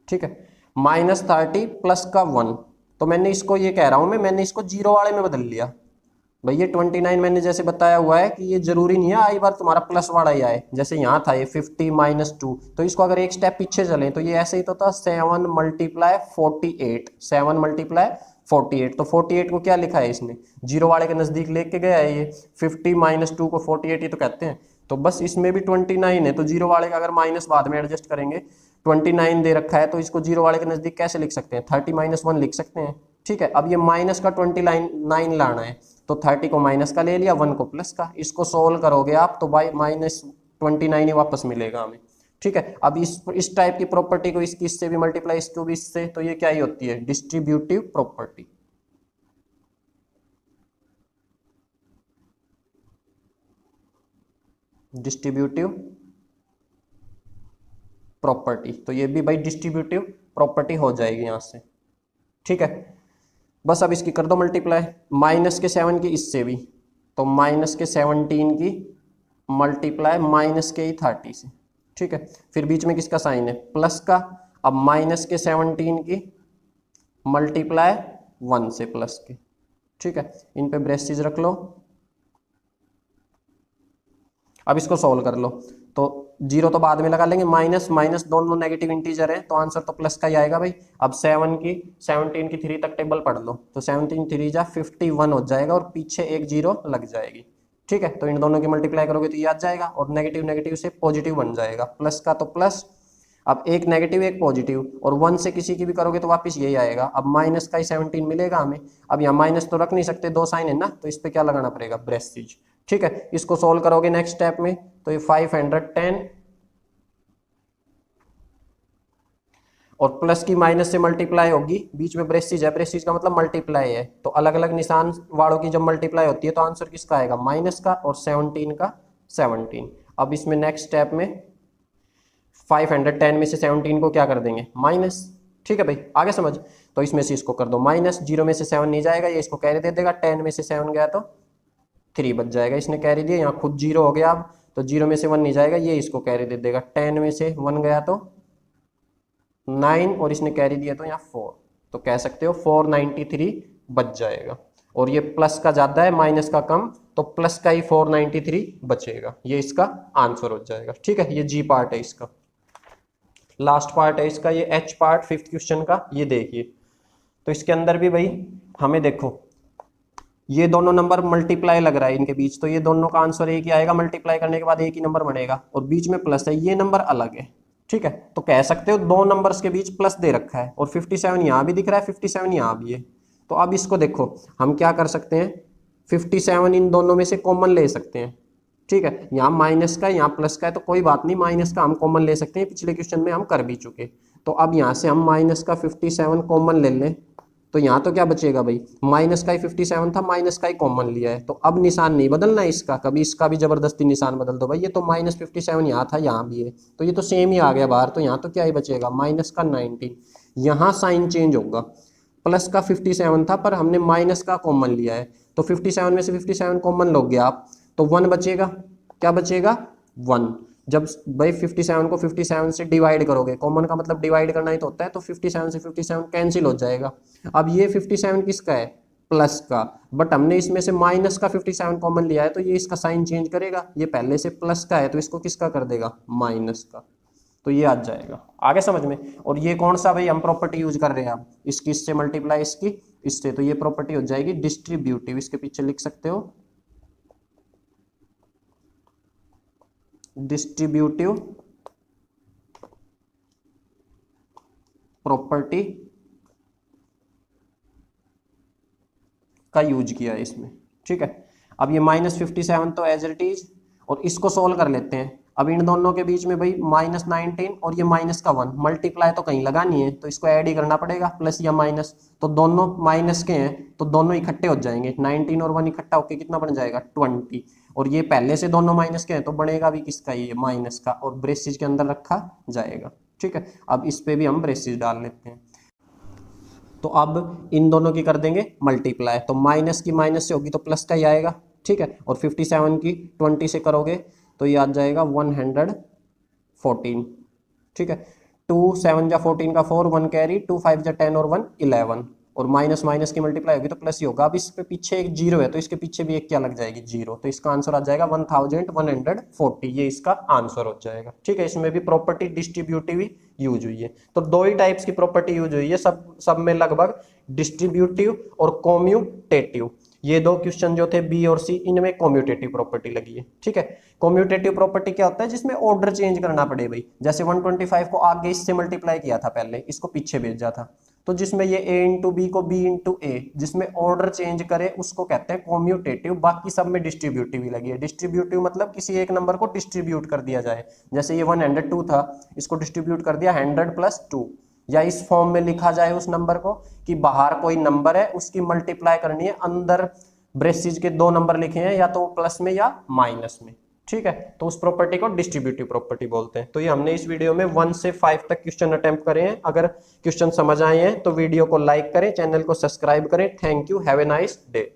Speaker 1: ठीक है। -30 प्लस का 1, तो मैंने इसको ये कह रहा हूं मैंने इसको जीरो वाले में बदल लिया भाई। ये 29 मैंने जैसे बताया हुआ है कि ये जरूरी नहीं है आई बार तुम्हारा प्लस वाला ही आए, जैसे यहाँ था ये 50 - 2, तो इसको अगर एक स्टेप पीछे चलें तो ये ऐसे ही तो था 7 × 48, 7 × 48, तो 48 को क्या लिखा है इसने, जीरो वाले के नजदीक लेके गया है ये, 50 - 2 को 48 ही तो कहते हैं। तो बस इसमें भी 29 है, तो जीरो वाले का अगर माइनस बाद में एडजस्ट करेंगे, 29 दे रखा है तो इसको जीरो वाले के नजदीक कैसे लिख सकते हैं, 30 - 1 लिख सकते हैं, ठीक है। अब ये माइनस का 29 लाना है, तो 30 को माइनस का ले लिया, 1 को प्लस का, इसको सोल्व करोगे आप तो बाई -29 ही वापस मिलेगा हमें, ठीक है। अब इस टाइप की प्रॉपर्टी को इससे भी मल्टीप्लाई, इसको भी इससे, तो ये क्या ही होती है, डिस्ट्रीब्यूटिव प्रॉपर्टी। डिस्ट्रीब्यूटिव प्रॉपर्टी, तो ये भी भाई डिस्ट्रीब्यूटिव प्रॉपर्टी हो जाएगी यहां से, ठीक है। बस अब इसकी कर दो मल्टीप्लाई, -7 की इससे भी, तो -17 की मल्टीप्लाई -30 से, ठीक है। फिर बीच में किसका साइन है, प्लस का, अब -17 की मल्टीप्लाई 1 से प्लस के, ठीक है। इन पे ब्रेसेस रख लो। अब इसको सोल्व कर लो, तो जीरो तो बाद में लगा लेंगे, माइनस माइनस दोनों नेगेटिव इंटीजर है, तो आंसर तो प्लस का ही आएगा भाई। अब 17 की 3 तक टेबल पढ़ लो, तो 17 3 जा 51 हो जाएगा और पीछे एक जीरो लग जाएगी, ठीक है। तो इन दोनों की मल्टीप्लाई करोगे तो ये आ जाएगा, और नेगेटिव नेगेटिव से पॉजिटिव बन जाएगा, प्लस का तो प्लस, अब एक नेगेटिव एक पॉजिटिव, और 1 से किसी की भी करोगे तो वापस यही आएगा। अब माइनस का ही 17 मिलेगा हमें, अब यहाँ माइनस तो रख नहीं सकते, दो साइन है ना, तो इस पे क्या लगाना पड़ेगा, ब्रेसेज, ठीक है। इसको सोल्व करोगे नेक्स्ट स्टेप में, तो ये 510 और प्लस की माइनस से मल्टीप्लाई होगी, बीच में ब्रेसेज है, ब्रेसेज का मतलब मल्टीप्लाई है, तो अलग अलग निशान वालों की जब मल्टीप्लाई होती है तो आंसर किसका आएगा, माइनस का, और 17 का 17। अब इसमें नेक्स्ट स्टेप में 510 में से 17 को क्या कर देंगे, माइनस, ठीक है भाई, आगे समझ। तो इसमें से इसको कर दो माइनस, 0 में से 7 नहीं जाएगा, ये इसको कैरी दे देगा, 10 में से 7 गया तो 3 बच जाएगा, इसने कैरी दिया, यहाँ खुद 0 हो गया, अब तो 0 में से 1 नहीं जाएगा, ये इसको कैरी दे देगा, 10 में से 1 गया तो 9, और इसने कैरी दिया तो यहाँ 4, तो कह सकते हो 493 बच जाएगा। और ये प्लस का ज्यादा है माइनस का कम, तो प्लस का ही 493 बचेगा, ये इसका आंसर हो जाएगा, ठीक है। ये जी पार्ट है इसका, लास्ट पार्ट है इसका, ये एच पार्ट 5th क्वेश्चन का, ये देखिए। तो इसके अंदर भी भाई हमें देखो, ये दोनों नंबर मल्टीप्लाई लग रहा है इनके बीच, तो ये दोनों का आंसर एक ही आएगा, मल्टीप्लाई करने के बाद एक ही नंबर बनेगा, और बीच में प्लस है, ये नंबर अलग है, ठीक है। तो कह सकते हो दो नंबर्स के बीच प्लस दे रखा है, और 57 यहाँ भी दिख रहा है, 57 यहाँ भी है। तो अब इसको देखो हम क्या कर सकते हैं, 57 इन दोनों में से कॉमन ले सकते हैं, ठीक है। यहाँ माइनस का यहाँ प्लस का है, तो कोई बात नहीं, माइनस का हम कॉमन ले सकते हैं, पिछले क्वेश्चन में हम कर भी चुके। तो अब यहाँ से हम माइनस का 57 कॉमन ले लें, तो यहाँ तो क्या बचेगा भाई, माइनस का ही 57 था, माइनस का ही कॉमन लिया है, तो अब निशान नहीं बदलना है इसका, कभी इसका भी जबरदस्ती निशान बदल दो भाई, ये तो -57 यहाँ था, यहाँ भी है, तो ये तो सेम ही आ गया बाहर, तो यहाँ तो क्या ही बचेगा, माइनस का 19, यहाँ साइन चेंज होगा, प्लस का 57 था पर हमने माइनस का कॉमन लिया है, तो 57 में से 57 कॉमन लोगे आप, तो 1 बचेगा, क्या बचेगा 1। जब भाई 57 को 57 से डिवाइड करोगे, कॉमन का मतलब डिवाइड करना ही तो होता है, तो 57 से 57 कैंसिल हो जाएगा। अब ये 57 किसका है, प्लस का, बट हमने इसमें से माइनस का 57 कॉमन लिया है, तो ये इसका साइन चेंज करेगा, ये पहले से प्लस का है तो इसको किसका कर देगा, माइनस का, तो ये आ जाएगा, आगे समझ में। और ये कौन सा भाई हम प्रॉपर्टी यूज कर रहे हैं, अब इसकी इससे मल्टीप्लाई, इसकी इससे, तो ये प्रॉपर्टी हो जाएगी डिस्ट्रीब्यूटिव, इसके पीछे लिख सकते हो डिस्ट्रीब्यूटिव प्रॉपर्टी का यूज किया है इसमें, ठीक है। अब ये -57 तो एज इट इज, और इसको सोल्व कर लेते हैं। अब इन दोनों के बीच में भाई -19 और ये -1 मल्टीप्लाई तो कहीं लगानी है, तो इसको ऐड ही करना पड़ेगा, प्लस या माइनस, तो दोनों माइनस के हैं तो दोनों इकट्ठे हो जाएंगे, 19 और 1 इकट्ठा होकर कितना बन जाएगा 20, और ये पहले से दोनों माइनस के हैं तो बनेगा भी किसका, ये माइनस का, और ब्रेसेस के अंदर रखा जाएगा, ठीक है। अब इस पे भी हम ब्रेसेस डाल लेते हैं, तो अब इन दोनों की कर देंगे मल्टीप्लाई, तो माइनस की माइनस से होगी तो प्लस का ही आएगा, ठीक है। और 57 की 20 से करोगे तो ये आ जाएगा 114, ठीक है। 2 7 जा 14 का 4, 1 कैरी, 2 5 जा 10 और 1 11, और माइनस माइनस की मल्टीप्लाई होगी तो प्लस ही होगा। अब इस पे पीछे एक जीरो है तो इसके पीछे भी एक क्या लग जाएगी, जीरो, तो इसका आंसर आ जाएगा 1140, ये इसका आंसर हो जाएगा, ठीक है। इसमें भी प्रॉपर्टी डिस्ट्रीब्यूटिव ही यूज हुई है, तो दो ही टाइप्स की प्रॉपर्टी यूज हुई है, सब में लगभग डिस्ट्रीब्यूटिव और कॉम्यूटेटिव। ये दो क्वेश्चन जो थे बी और सी, इनमें कॉम्यूटेटिव प्रॉपर्टी लगी है, ठीक है। कॉम्यूटेटिव प्रॉपर्टी क्या होता है, जिसमें ऑर्डर चेंज करना पड़े भाई, जैसे 125 को आगे इससे मल्टीप्लाई किया था पहले, इसको पीछे भेजा था, तो जिसमें ये a इंटू बी को b इंटू ए, जिसमें ऑर्डर चेंज करे उसको कहते हैं कॉम्यूटेटिव। बाकी सब में डिस्ट्रीब्यूटिव ही लगी है। डिस्ट्रीब्यूटिव मतलब किसी एक नंबर को डिस्ट्रीब्यूट कर दिया जाए, जैसे ये 102 था, इसको डिस्ट्रीब्यूट कर दिया 100 + 2, या इस फॉर्म में लिखा जाए उस नंबर को कि बाहर कोई नंबर है उसकी मल्टीप्लाई करनी है, अंदर ब्रेसेस के दो नंबर लिखे हैं या तो प्लस में या माइनस में, ठीक है। तो उस प्रॉपर्टी को डिस्ट्रीब्यूटिव प्रॉपर्टी बोलते हैं। तो ये हमने इस वीडियो में 1 से 5 तक क्वेश्चन अटेम्प्ट करे हैं। अगर क्वेश्चन समझ आए हैं तो वीडियो को लाइक करें, चैनल को सब्सक्राइब करें। Thank you, have a nice day.